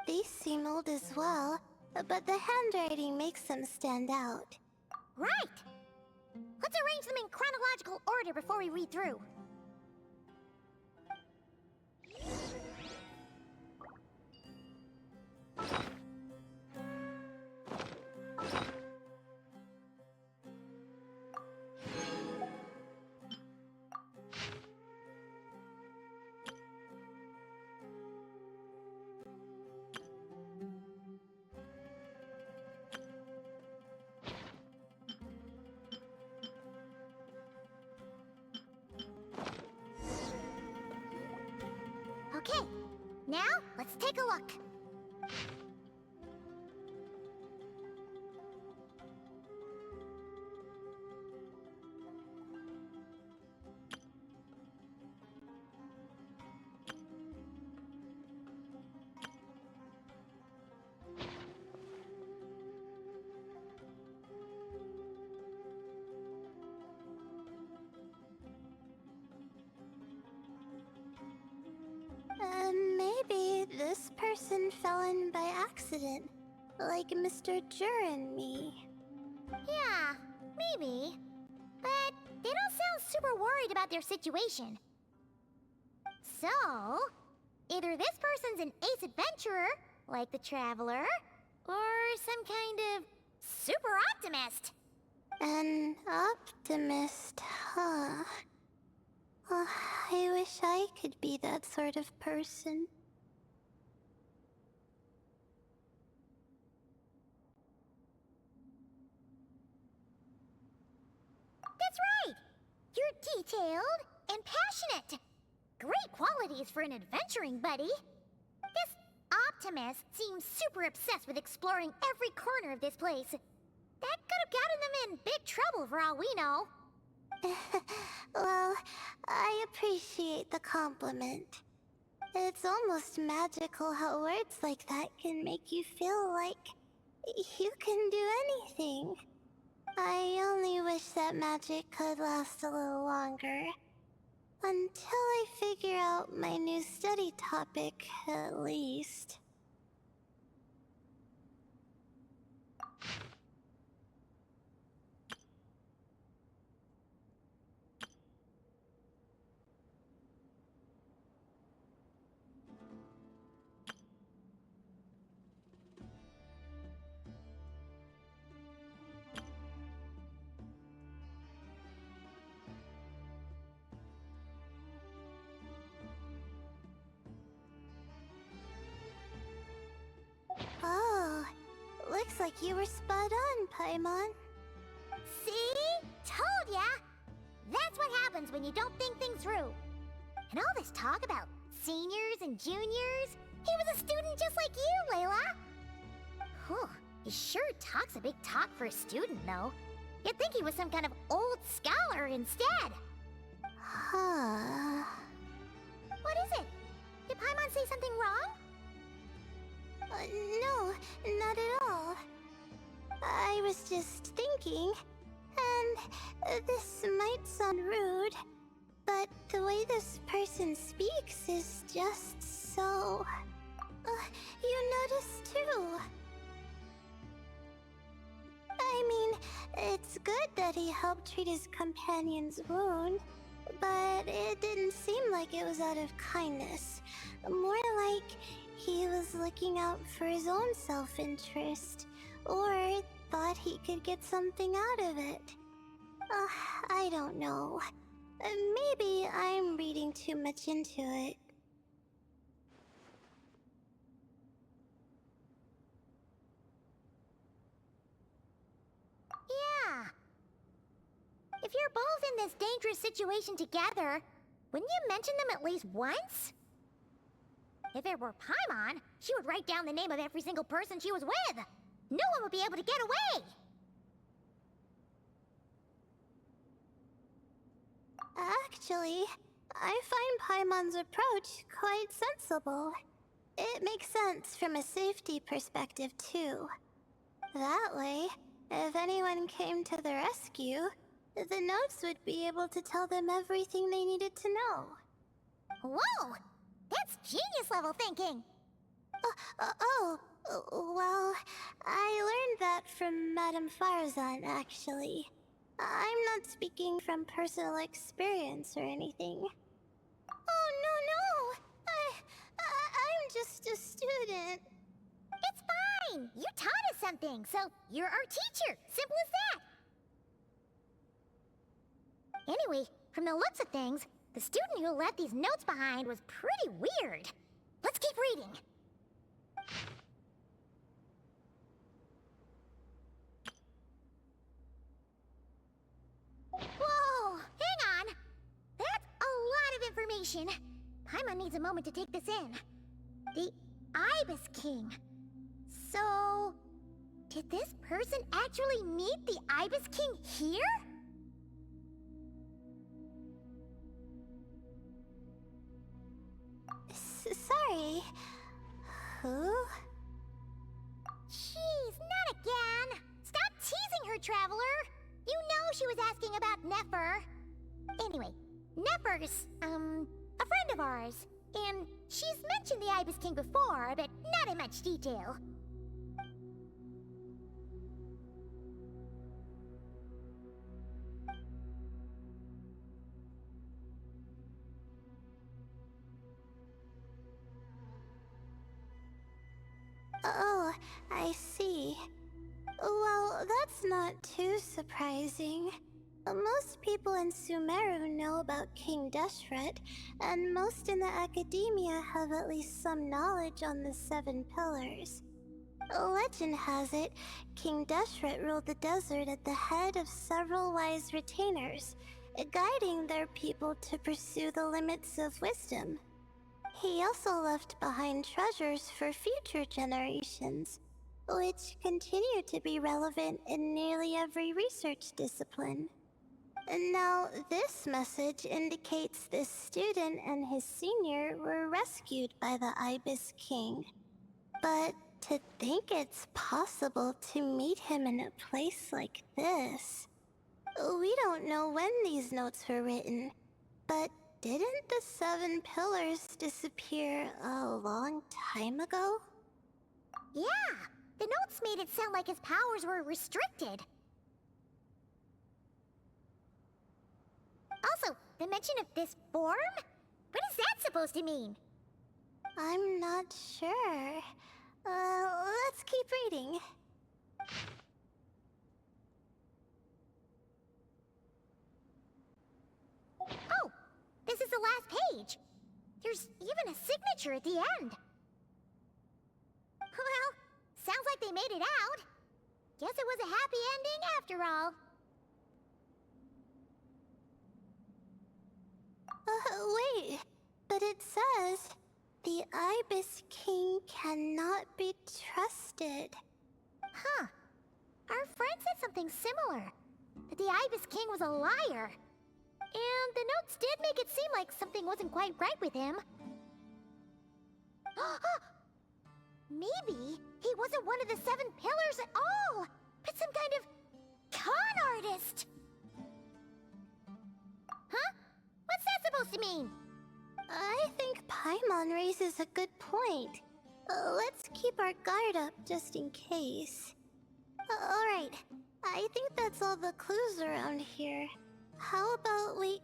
These seem old as well, but the handwriting makes them stand out. Right! Let's arrange them in chronological order before we read through. Okay, now let's take a look. Maybe this person fell in by accident, like Mr. Jur and me. Yeah, maybe. But they don't sound super worried about their situation. So, either this person's an ace adventurer, like the Traveler, or some kind of super optimist. An optimist, huh? Oh, I wish I could be that sort of person. That's right! You're detailed and passionate. Great qualities for an adventuring buddy. This Optimus seems super obsessed with exploring every corner of this place. That could have gotten them in big trouble for all we know. Well, I appreciate the compliment. It's almost magical how words like that can make you feel like you can do anything. I only wish that magic could last a little longer. Until I figure out my new study topic, at least. Oh, looks like you were spot on, Paimon. See? Told ya! That's what happens when you don't think things through. And all this talk about seniors and juniors, he was a student just like you, Layla. Whew, he sure talks a big talk for a student, though. You'd think he was some kind of old scholar instead. Huh. What is it? Did Paimon say something wrong? No, not at all. I was just thinking, and this might sound rude, but the way this person speaks is just so... you notice too. I mean, it's good that he helped treat his companion's wound, but it didn't seem like it was out of kindness. More like he was looking out for his own self-interest, or thought he could get something out of it. I don't know. Maybe I'm reading too much into it. Yeah. If you're both in this dangerous situation together, wouldn't you mention them at least once? If it were Paimon, she would write down the name of every single person she was with. No one would be able to get away. Actually, I find Paimon's approach quite sensible. It makes sense from a safety perspective, too. That way, if anyone came to the rescue, the notes would be able to tell them everything they needed to know. Whoa! That's genius-level thinking! Well, I learned that from Madame Farazan, actually. I'm not speaking from personal experience or anything. Oh, no! I'm just a student. It's fine! You taught us something, so you're our teacher. Simple as that. Anyway, from the looks of things, the student who left these notes behind was pretty weird. Let's keep reading. Whoa! Hang on! That's a lot of information. Paimon needs a moment to take this in. The Ibis King. So... did this person actually meet the Ibis King here? Sorry. Who? Jeez, not again! Stop teasing her, Traveler! You know she was asking about Nefer. Anyway, Nefer's, a friend of ours. And she's mentioned the Ibis King before, but not in much detail. Oh, I see. Well, that's not too surprising. Most people in Sumeru know about King Deshret, and most in the academia have at least some knowledge on the 7 pillars. Legend has it, King Deshret ruled the desert at the head of several wise retainers, guiding their people to pursue the limits of wisdom. He also left behind treasures for future generations, which continue to be relevant in nearly every research discipline. Now, this message indicates this student and his senior were rescued by the Ibis King. But to think it's possible to meet him in a place like this... We don't know when these notes were written, but didn't the 7 pillars disappear a long time ago? Yeah, the notes made it sound like his powers were restricted. Also, the mention of this form? What is that supposed to mean? I'm not sure. Let's keep reading. Oh, this is the last page. There's even a signature at the end. Well, sounds like they made it out. Guess it was a happy ending after all. Wait. But it says, the Ibis King cannot be trusted. Huh. Our friend said something similar. That the Ibis King was a liar. And the notes did make it seem like something wasn't quite right with him. Maybe he wasn't one of the 7 pillars at all, but some kind of con artist. Huh? What's that supposed to mean? I think Paimon raises a good point. Let's keep our guard up just in case. Alright, I think that's all the clues around here. How about we...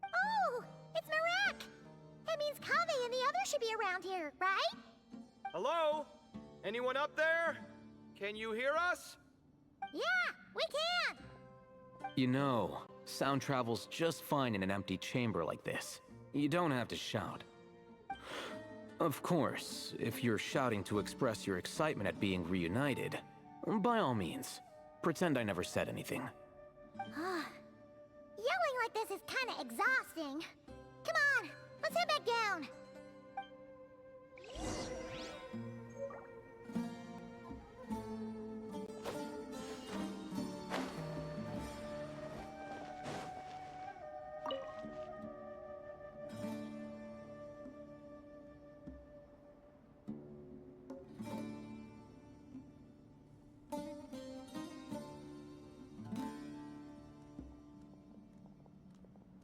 Oh, it's Marak! That means Kave and the others should be around here, right? Hello? Anyone up there? Can you hear us? Yeah, we can! You know, sound travels just fine in an empty chamber like this. You don't have to shout. Of course, if you're shouting to express your excitement at being reunited, by all means, pretend I never said anything. Yelling like this is kinda exhausting. Come on, let's head back down.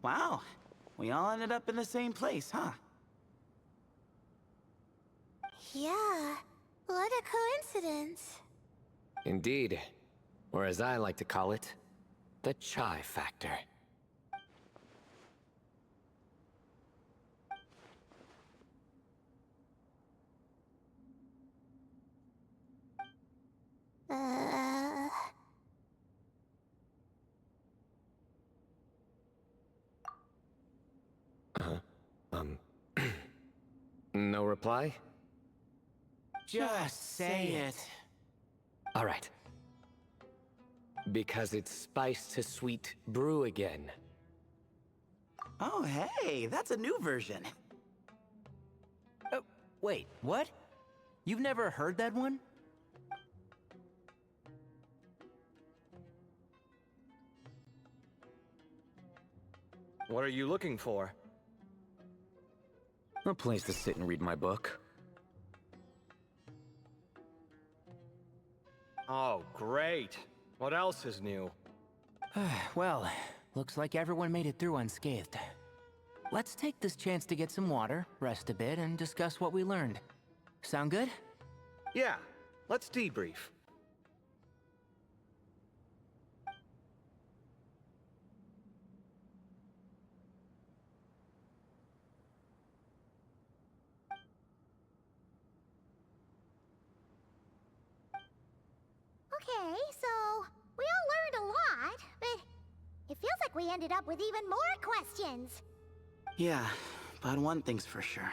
Wow, we all ended up in the same place, huh? Yeah, what a coincidence. Indeed. Or as I like to call it, the chai factor. No reply? Just say it. All right. Because it's spice to sweet brew again. Oh, hey, that's a new version. Wait, what? You've never heard that one? What are you looking for? A place to sit and read my book. Oh, great. What else is new? Well, looks like everyone made it through unscathed. Let's take this chance to get some water, rest a bit, and discuss what we learned. Sound good? Yeah, let's debrief. Okay, so we all learned a lot, but it feels like we ended up with even more questions. Yeah, but one thing's for sure.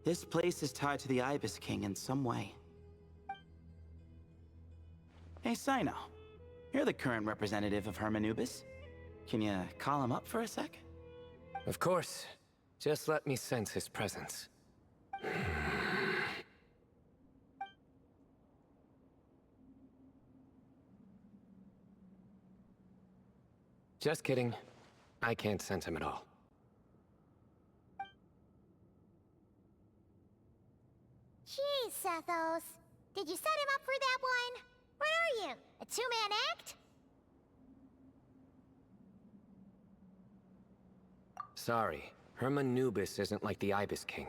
This place is tied to the Ibis King in some way. Hey, Sino. You're the current representative of Hermanubis. Can you call him up for a sec? Of course. Just let me sense his presence. Just kidding. I can't sense him at all. Jeez, Sethos. Did you set him up for that one? What are you, a two-man act? Sorry, Hermanubis isn't like the Ibis King.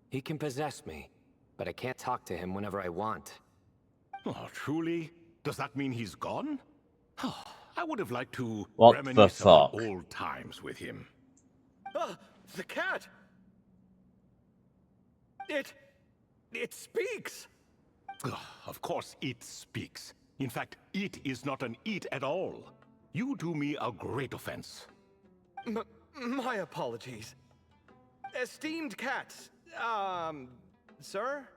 He can possess me, but I can't talk to him whenever I want. Oh, truly? Does that mean he's gone? I would have liked to What the reminisce about fuck? old times with him. Ah, the cat! It speaks! Ugh, of course it speaks. In fact, it is not an it at all. You do me a great offense. My apologies. Esteemed cats, sir?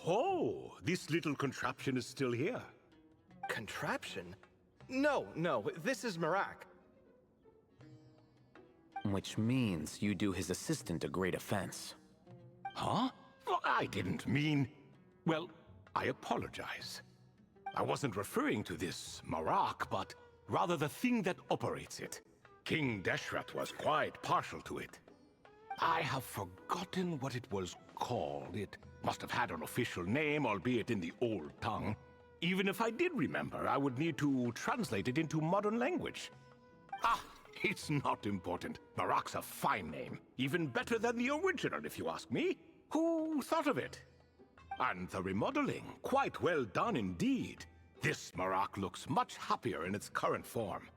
Oh, this little contraption is still here. Contraption? No, this is Marak. Which means you do his assistant a great offense. Huh? Well, I didn't mean... Well, I apologize. I wasn't referring to this Marak, but rather the thing that operates it. King Deshret was quite partial to it. I have forgotten what it was called. It must have had an official name, albeit in the old tongue. Even if I did remember, I would need to translate it into modern language. Ah, it's not important. Marak's a fine name. Even better than the original, if you ask me. Who thought of it? And the remodeling, quite well done indeed. This Marak looks much happier in its current form.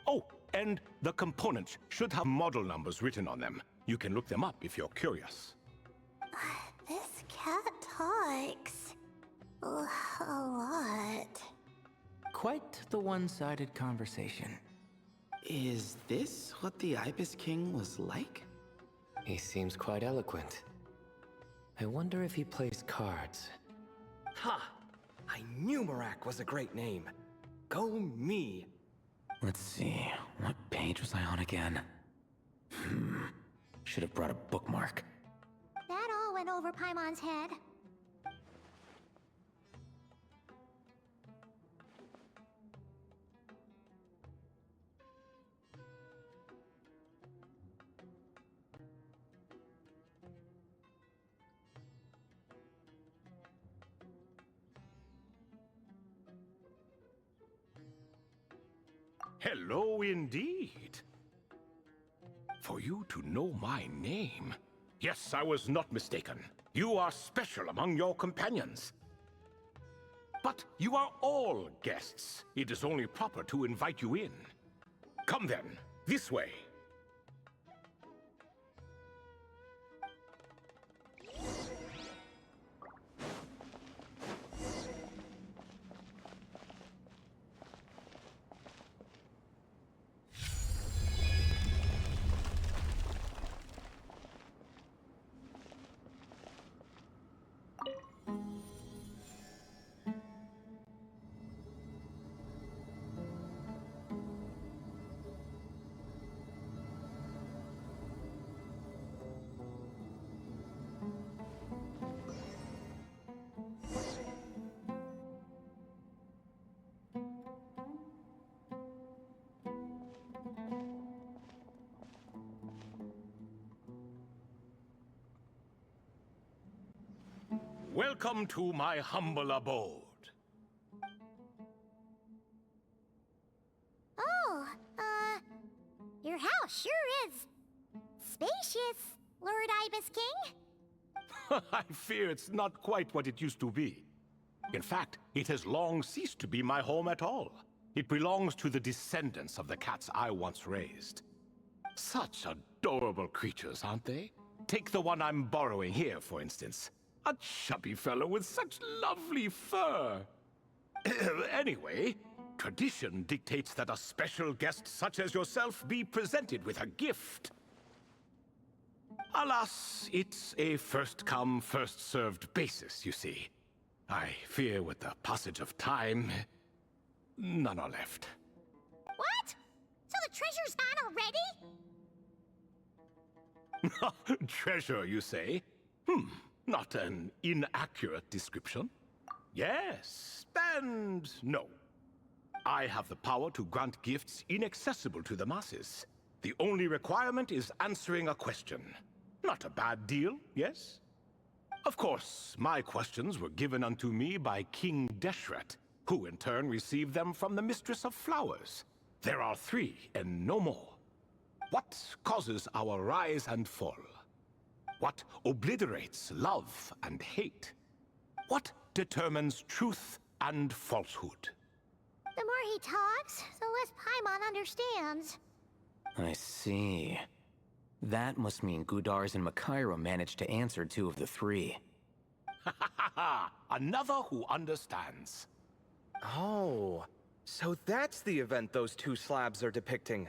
Oh, and the components should have model numbers written on them. You can look them up if you're curious. This cat talks a lot. Quite the one-sided conversation. Is this what the Ibis King was like? He seems quite eloquent. I wonder if he plays cards. Ha! I knew Marak was a great name. Go me. Let's see, what page was I on again? Should have brought a bookmark. That all went over Paimon's head. Hello indeed. For you to know my name. Yes, I was not mistaken. You are special among your companions. But you are all guests. It is only proper to invite you in. Come then, this way. Welcome to my humble abode. Oh, your house sure is spacious, Lord Ibis King. I fear it's not quite what it used to be. In fact, it has long ceased to be my home at all. It belongs to the descendants of the cats I once raised. Such adorable creatures, aren't they? Take the one I'm borrowing here, for instance. A chubby fellow with such lovely fur. Anyway, Tradition dictates that a special guest such as yourself be presented with a gift. Alas, it's a first-come, first-served basis, you see. I fear with the passage of time, none are left. What? So the treasure's gone already? Treasure, you say? Not an inaccurate description. Yes, and no. I have the power to grant gifts inaccessible to the masses. The only requirement is answering a question. Not a bad deal, yes? Of course, my questions were given unto me by King Deshret, who in turn received them from the Mistress of Flowers. There are 3, and no more. What causes our rise and fall? What obliterates love and hate? What determines truth and falsehood? The more he talks, the less Paimon understands. I see. That must mean Gudars and Makaira managed to answer 2 of the 3. Another who understands. Oh, so that's the event those 2 slabs are depicting.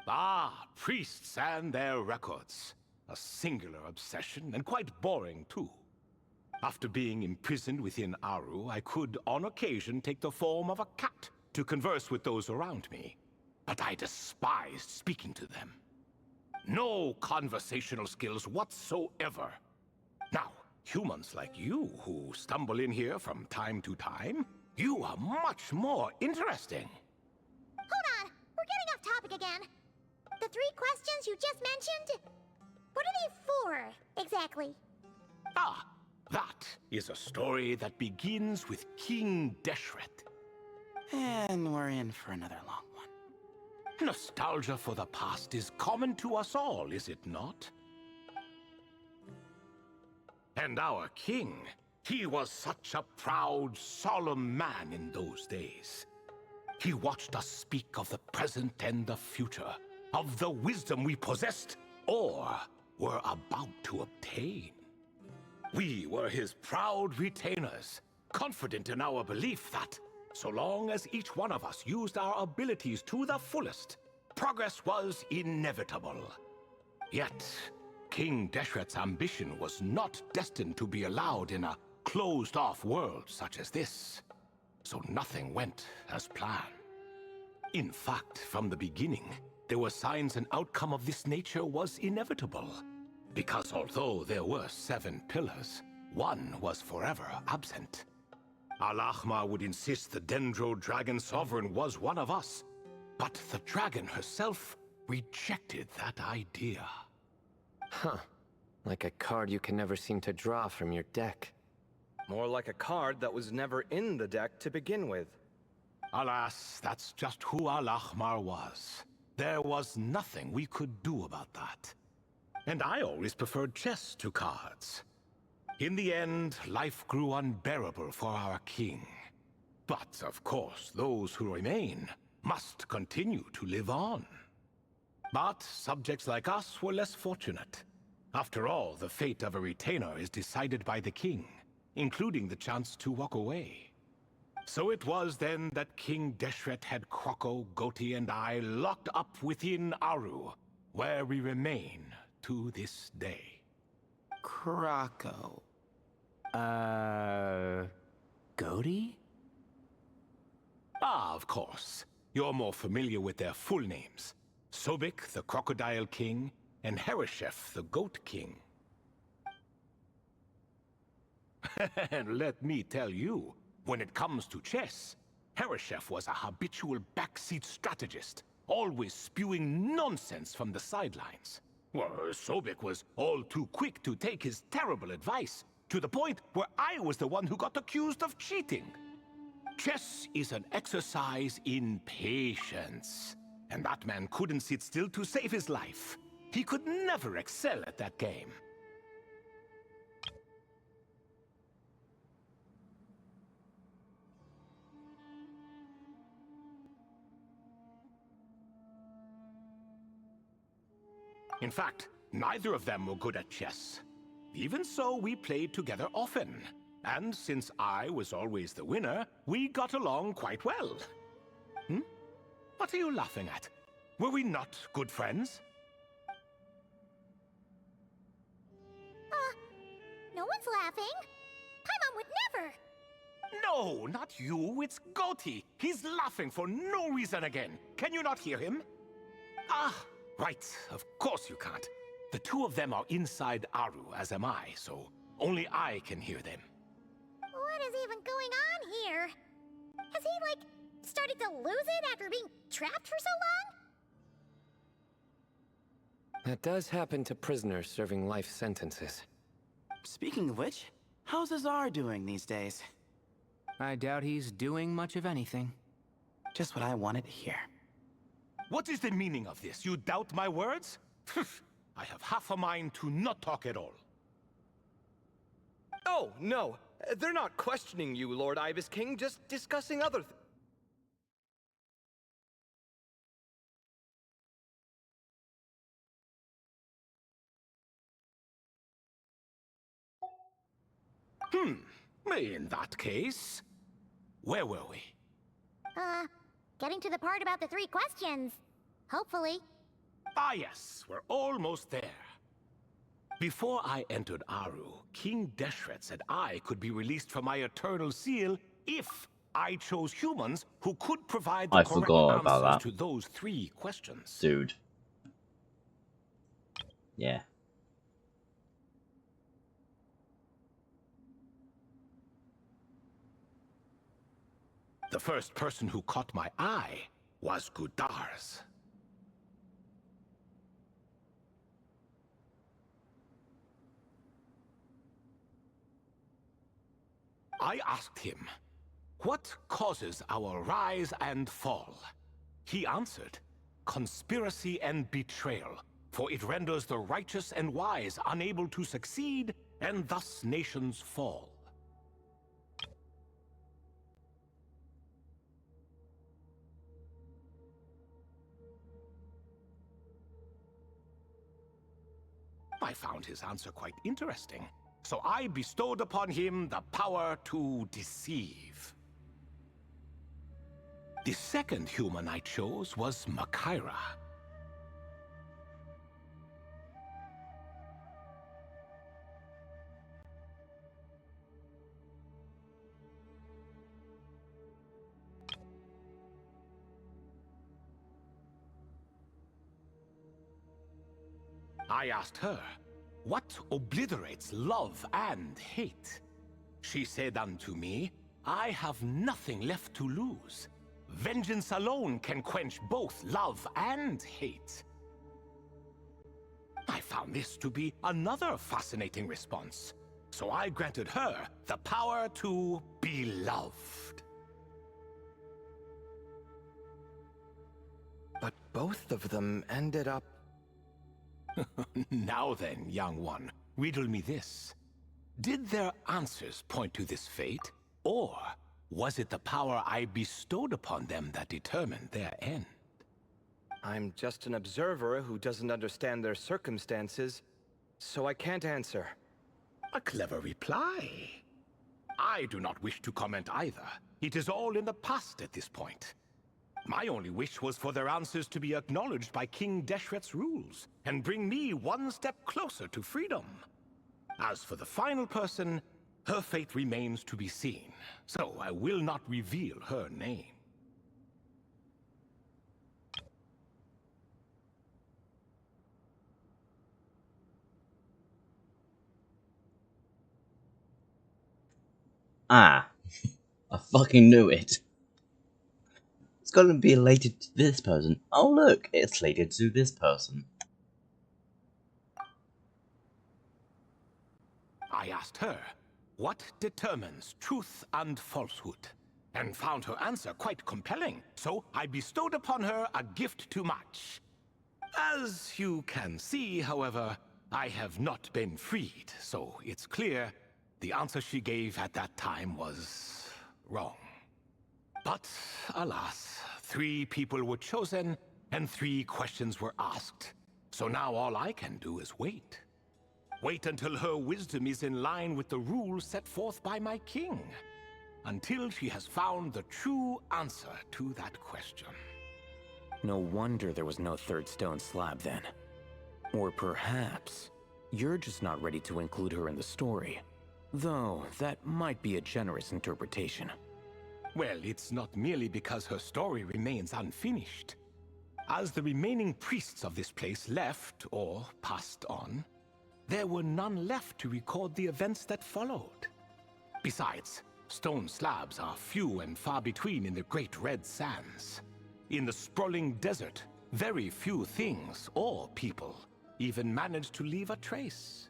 Ah, priests and their records. A singular obsession, and quite boring too. After being imprisoned within Aru, I could, on occasion, take the form of a cat to converse with those around me. But I despised speaking to them. No conversational skills whatsoever. Now, humans like you who stumble in here from time to time, you are much more interesting. Hold on, we're getting off topic again. The 3 questions you just mentioned? What are they for, exactly? Ah, that is a story that begins with King Deshret. And we're in for another long one. Nostalgia for the past is common to us all, is it not? And our king, he was such a proud, solemn man in those days. He watched us speak of the present and the future, of the wisdom we possessed or were about to obtain. We were his proud retainers, confident in our belief that, so long as each one of us used our abilities to the fullest, progress was inevitable. Yet, King Deshret's ambition was not destined to be allowed in a closed-off world such as this. So nothing went as planned. In fact, from the beginning, there were signs an outcome of this nature was inevitable. Because although there were 7 pillars, one was forever absent. Al-Ahmar would insist the Dendro Dragon Sovereign was one of us, but the dragon herself rejected that idea. Huh. Like a card you can never seem to draw from your deck. More like a card that was never in the deck to begin with. Alas, that's just who Al-Ahmar was. There was nothing we could do about that. And I always preferred chess to cards. In the end, life grew unbearable for our king. But, of course, those who remain must continue to live on. But subjects like us were less fortunate. After all, the fate of a retainer is decided by the king, including the chance to walk away. So it was then that King Deshret had Kroko, Goti, and I locked up within Aru, where we remain to this day. Kroko. Goti? Ah, of course. You're more familiar with their full names. Sobek, the Crocodile King, and Hereshef, the Goat King. And let me tell you, when it comes to chess, Hereshef was a habitual backseat strategist, always spewing nonsense from the sidelines. Well, Sobek was all too quick to take his terrible advice, to the point where I was the one who got accused of cheating. Chess is an exercise in patience, and that man couldn't sit still to save his life. He could never excel at that game. In fact, neither of them were good at chess. Even so, we played together often. And since I was always the winner, we got along quite well. Hmm? What are you laughing at? Were we not good friends? No one's laughing. Paimon would never. No, not you. It's Goti. He's laughing for no reason again. Can you not hear him? Ah, right. Of course you can't. The two of them are inside Aru, as am I, so only I can hear them. What is even going on here? Has he, like, started to lose it after being trapped for so long? That does happen to prisoners serving life sentences. Speaking of which, how's Azar doing these days? I doubt he's doing much of anything. Just what I wanted to hear. What is the meaning of this? You doubt my words? I have half a mind to not talk at all. Oh, no. They're not questioning you, Lord Ibis King, just discussing other things. In that case, where were we? Getting to the part about the 3 questions. Hopefully. Ah yes, we're almost there. Before I entered Aru, King Deshret said I could be released from my eternal seal if I chose humans who could provide the I correct forgot about answers that. to those 3 questions. Dude. Yeah. The first person who caught my eye was Gudars. I asked him, what causes our rise and fall? He answered, conspiracy and betrayal, for it renders the righteous and wise unable to succeed, and thus nations fall. I found his answer quite interesting, so I bestowed upon him the power to deceive. The second human I chose was Makaira. I asked her, what obliterates love and hate? She said unto me, I have nothing left to lose. Vengeance alone can quench both love and hate. I found this to be another fascinating response, so I granted her the power to be loved. But both of them ended up... Now then, young one, riddle me this. Did their answers point to this fate, or was it the power I bestowed upon them that determined their end? I'm just an observer who doesn't understand their circumstances, so I can't answer. A clever reply. I do not wish to comment either. It is all in the past at this point. My only wish was for their answers to be acknowledged by King Deshret's rules, and bring me one step closer to freedom. As for the final person, her fate remains to be seen, so I will not reveal her name. Ah. I fucking knew it. It's gonna be related to this person. Oh look, it's related to this person. I asked her, what determines truth and falsehood? And found her answer quite compelling, so I bestowed upon her a gift to match. As you can see, however, I have not been freed, so it's clear the answer she gave at that time was wrong. But, alas, 3 people were chosen, and 3 questions were asked. So now all I can do is wait. Wait until her wisdom is in line with the rules set forth by my king. Until she has found the true answer to that question. No wonder there was no third stone slab then. Or perhaps you're just not ready to include her in the story. Though, that might be a generous interpretation. Well, it's not merely because her story remains unfinished. As the remaining priests of this place left, or passed on, there were none left to record the events that followed. Besides, stone slabs are few and far between in the Great Red Sands. In the sprawling desert, very few things or people even manage to leave a trace.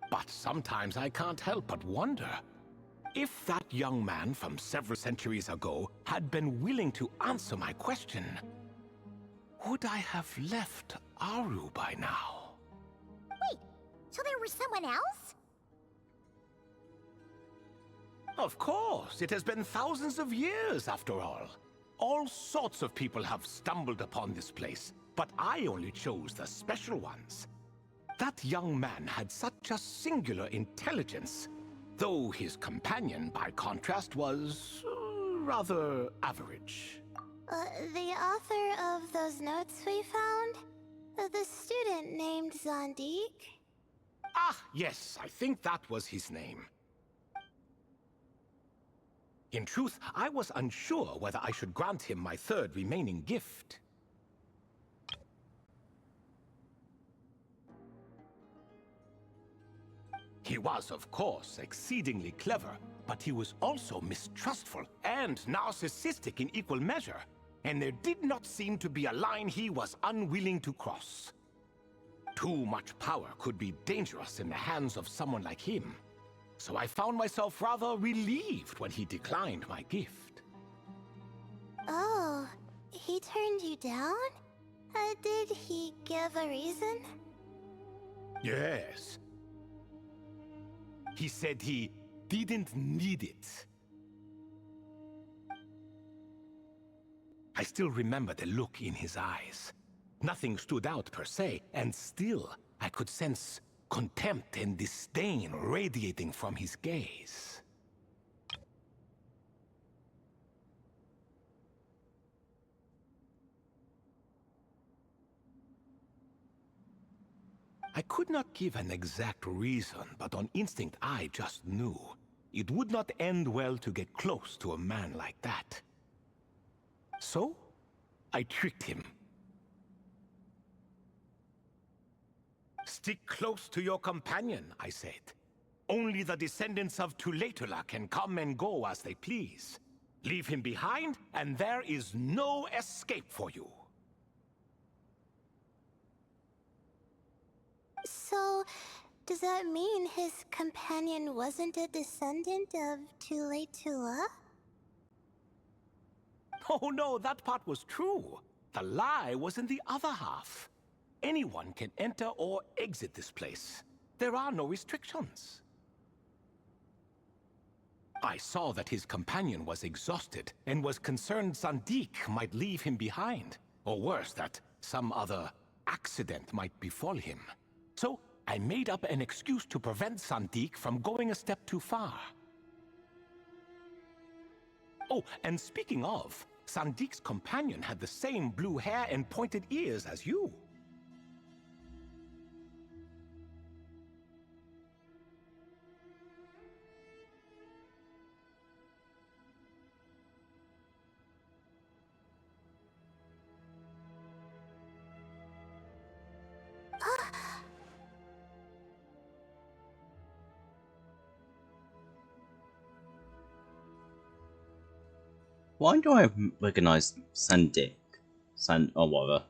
But sometimes I can't help but wonder, if that young man from several centuries ago had been willing to answer my question, would I have left Aru by now? Wait, so there was someone else? Of course, it has been thousands of years after all. All sorts of people have stumbled upon this place, but I only chose the special ones. That young man had such a singular intelligence, though his companion, by contrast, was rather average. The author of those notes we found? The student named Zandik? Ah, yes, I think that was his name. In truth, I was unsure whether I should grant him my third remaining gift. He was, of course, exceedingly clever, but he was also mistrustful and narcissistic in equal measure, and there did not seem to be a line he was unwilling to cross. Too much power could be dangerous in the hands of someone like him, so I found myself rather relieved when he declined my gift. Oh, he turned you down? Did he give a reason? Yes. He said he didn't need it. I still remember the look in his eyes. Nothing stood out per se, and still I could sense contempt and disdain radiating from his gaze. I could not give an exact reason, but on instinct I just knew. It would not end well to get close to a man like that. So, I tricked him. Stick close to your companion, I said. Only the descendants of Tulatula can come and go as they please. Leave him behind, and there is no escape for you. So, does that mean his companion wasn't a descendant of Tulatula? Oh no, that part was true. The lie was in the other half. Anyone can enter or exit this place. There are no restrictions. I saw that his companion was exhausted and was concerned Zandik might leave him behind. Or worse, that some other accident might befall him. So I made up an excuse to prevent Zandik from going a step too far. Oh, and speaking of, Sandik's companion had the same blue hair and pointed ears as you. Why do I recognize Sandik? Oh, whatever.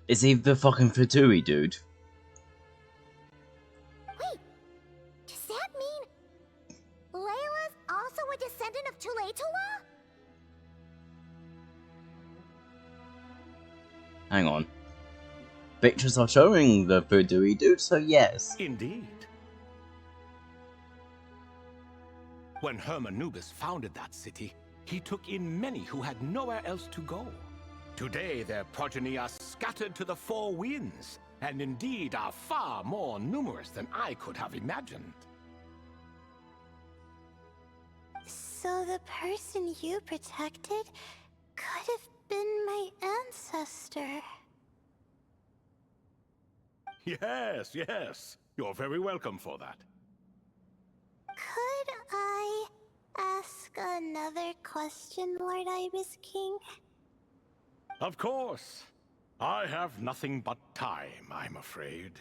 Is he the fucking Fatui dude? Wait, does that mean Layla's also a descendant of Tulatula? Hang on. Pictures are showing the Fatui dude, so yes. Indeed. When Hermanubis founded that city, he took in many who had nowhere else to go. Today, their progeny are scattered to the four winds, and indeed are far more numerous than I could have imagined. So the person you protected could have been my ancestor. Yes, yes. You're very welcome for that. Could I ask another question, Lord Ibis King? Of course. I have nothing but time, I'm afraid.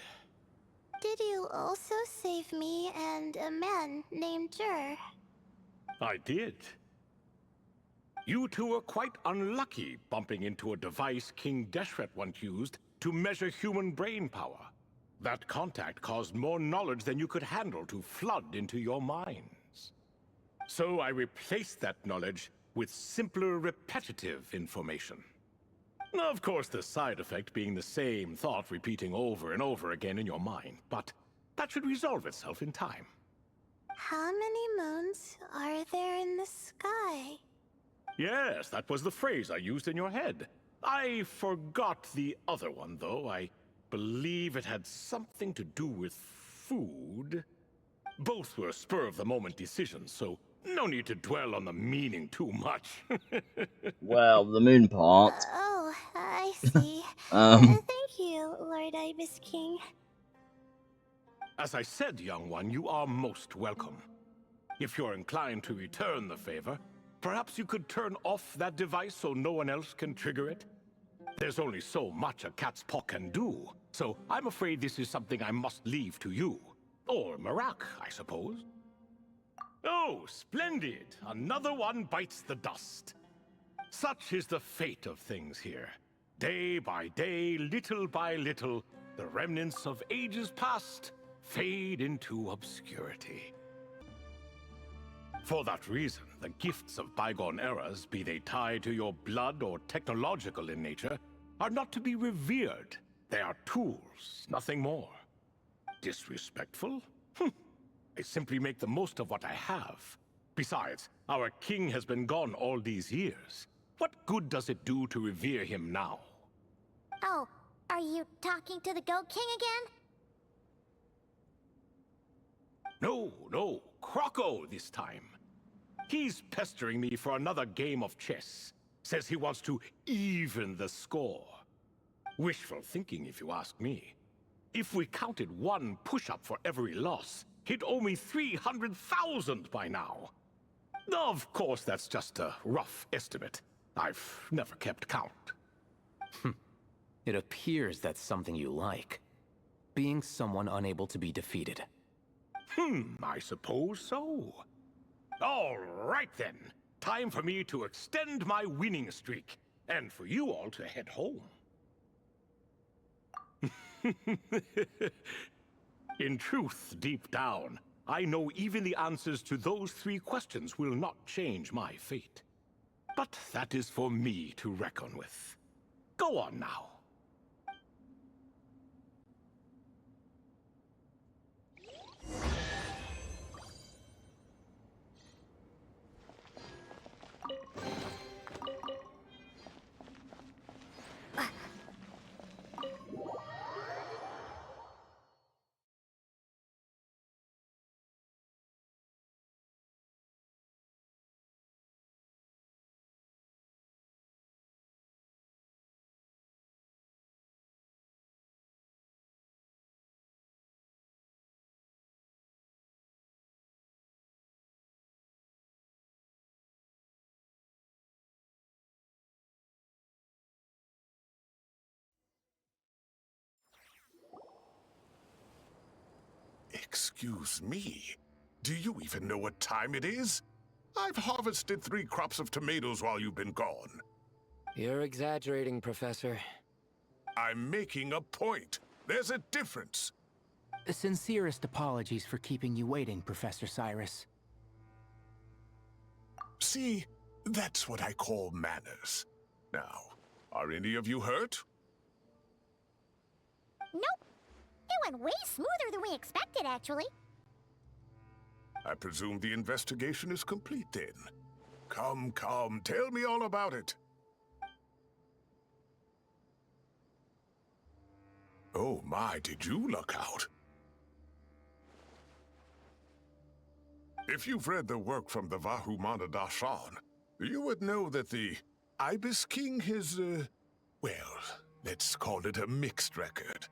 Did you also save me and a man named Jur? I did. You two were quite unlucky bumping into a device King Deshret once used to measure human brain power. That contact caused more knowledge than you could handle to flood into your minds. So I replaced that knowledge with simpler, repetitive information. Of course, the side effect being the same thought repeating over and over again in your mind, but that should resolve itself in time. How many moons are there in the sky? Yes, that was the phrase I used in your head. I forgot the other one, though. I believe it had something to do with food. Both were spur-of-the-moment decisions, so no need to dwell on the meaning too much. Well, the moon part. Oh, I see. Um, Thank you, Lord Ibis King. As I said, young one, you are most welcome. If you're inclined to return the favor, perhaps you could turn off that device so no one else can trigger it? There's only so much a cat's paw can do, so I'm afraid this is something I must leave to you. Or Marak, I suppose. Oh, splendid! Another one bites the dust. Such is the fate of things here. Day by day, little by little, the remnants of ages past fade into obscurity. For that reason, the gifts of bygone eras, be they tied to your blood or technological in nature, are not to be revered. They are tools, nothing more. Disrespectful? I simply make the most of what I have. Besides, our king has been gone all these years. What good does it do to revere him now? Oh, are you talking to the Goat King again? No, Croco this time. He's pestering me for another game of chess. Says he wants to even the score. Wishful thinking, if you ask me. If we counted one push-up for every loss, he'd owe me 300,000 by now. Of course, that's just a rough estimate. I've never kept count. It appears that's something you like. Being someone unable to be defeated. I suppose so. All right then. Time for me to extend my winning streak, and for you all to head home. In truth, deep down, I know even the answers to those 3 questions will not change my fate. But that is for me to reckon with. Go on now. Excuse me. Do you even know what time it is? I've harvested 3 crops of tomatoes while you've been gone. You're exaggerating, Professor. I'm making a point. There's a difference. Sincerest apologies for keeping you waiting, Professor Cyrus. See, that's what I call manners. Now, are any of you hurt? Nope. It went way smoother than we expected, actually. I presume the investigation is complete then. Come, tell me all about it. Oh my, did you luck out? If you've read the work from the Vahumana Dashan, you would know that the Ibis King is, well, let's call it a mixed record.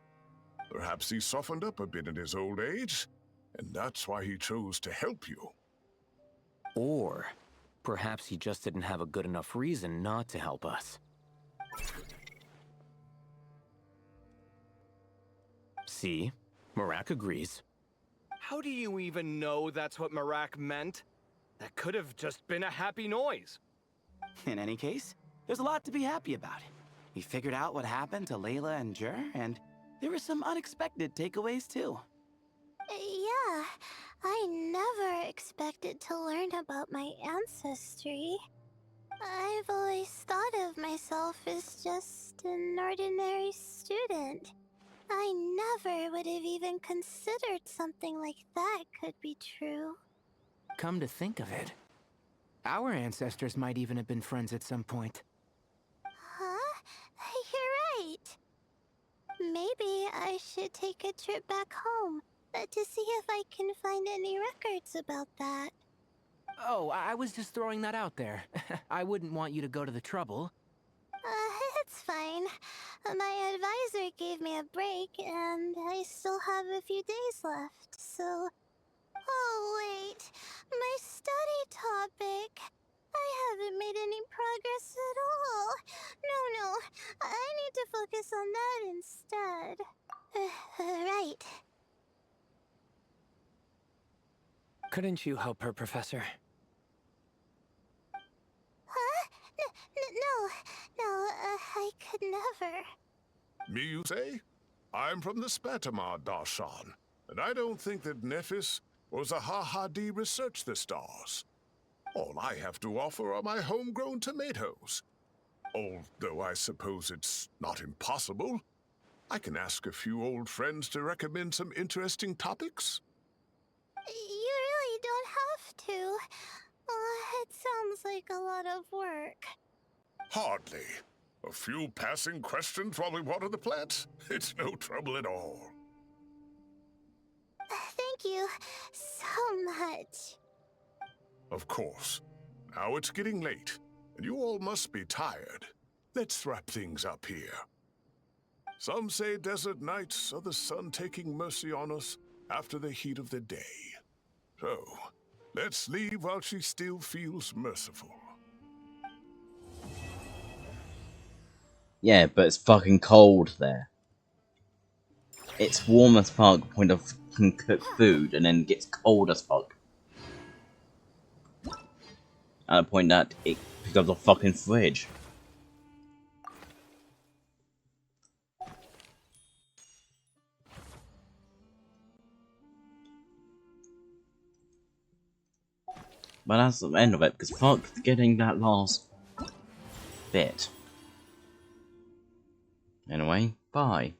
Perhaps he softened up a bit in his old age, and that's why he chose to help you. Or perhaps he just didn't have a good enough reason not to help us. See? Marak agrees. How do you even know that's what Marak meant? That could have just been a happy noise. In any case, there's a lot to be happy about. We figured out what happened to Layla and Jur, and there were some unexpected takeaways too. Yeah, I never expected to learn about my ancestry. I've always thought of myself as just an ordinary student. I never would have even considered something like that could be true. Come to think of it, our ancestors might even have been friends at some point. Huh? You're right. Maybe I should take a trip back home to see if I can find any records about that. Oh, I was just throwing that out there. I wouldn't want you to go to the trouble. It's fine. My advisor gave me a break, and I still have a few days left, so... Oh, wait. My study topic. I haven't made any progress at all. No. I need to focus on that instead. Right. Couldn't you help her, Professor? Huh? No, I could never. Me, you say? I'm from the Spatamar Darshan, and I don't think that Nephis or Zahahadi researched the stars. All I have to offer are my homegrown tomatoes. Although I suppose it's not impossible. I can ask a few old friends to recommend some interesting topics. You really don't have to. It sounds like a lot of work. Hardly. A few passing questions while we water the plants? It's no trouble at all. Thank you so much. Of course. Now it's getting late, and you all must be tired. Let's wrap things up here. Some say desert nights are the sun taking mercy on us after the heat of the day. So, let's leave while she still feels merciful. Yeah, but it's fucking cold there. It's warm as fuck, point of can cook food, and then gets cold as fuck. At a point that it becomes a fucking fridge. But that's the end of it, because fuck getting that last bit. Anyway, bye.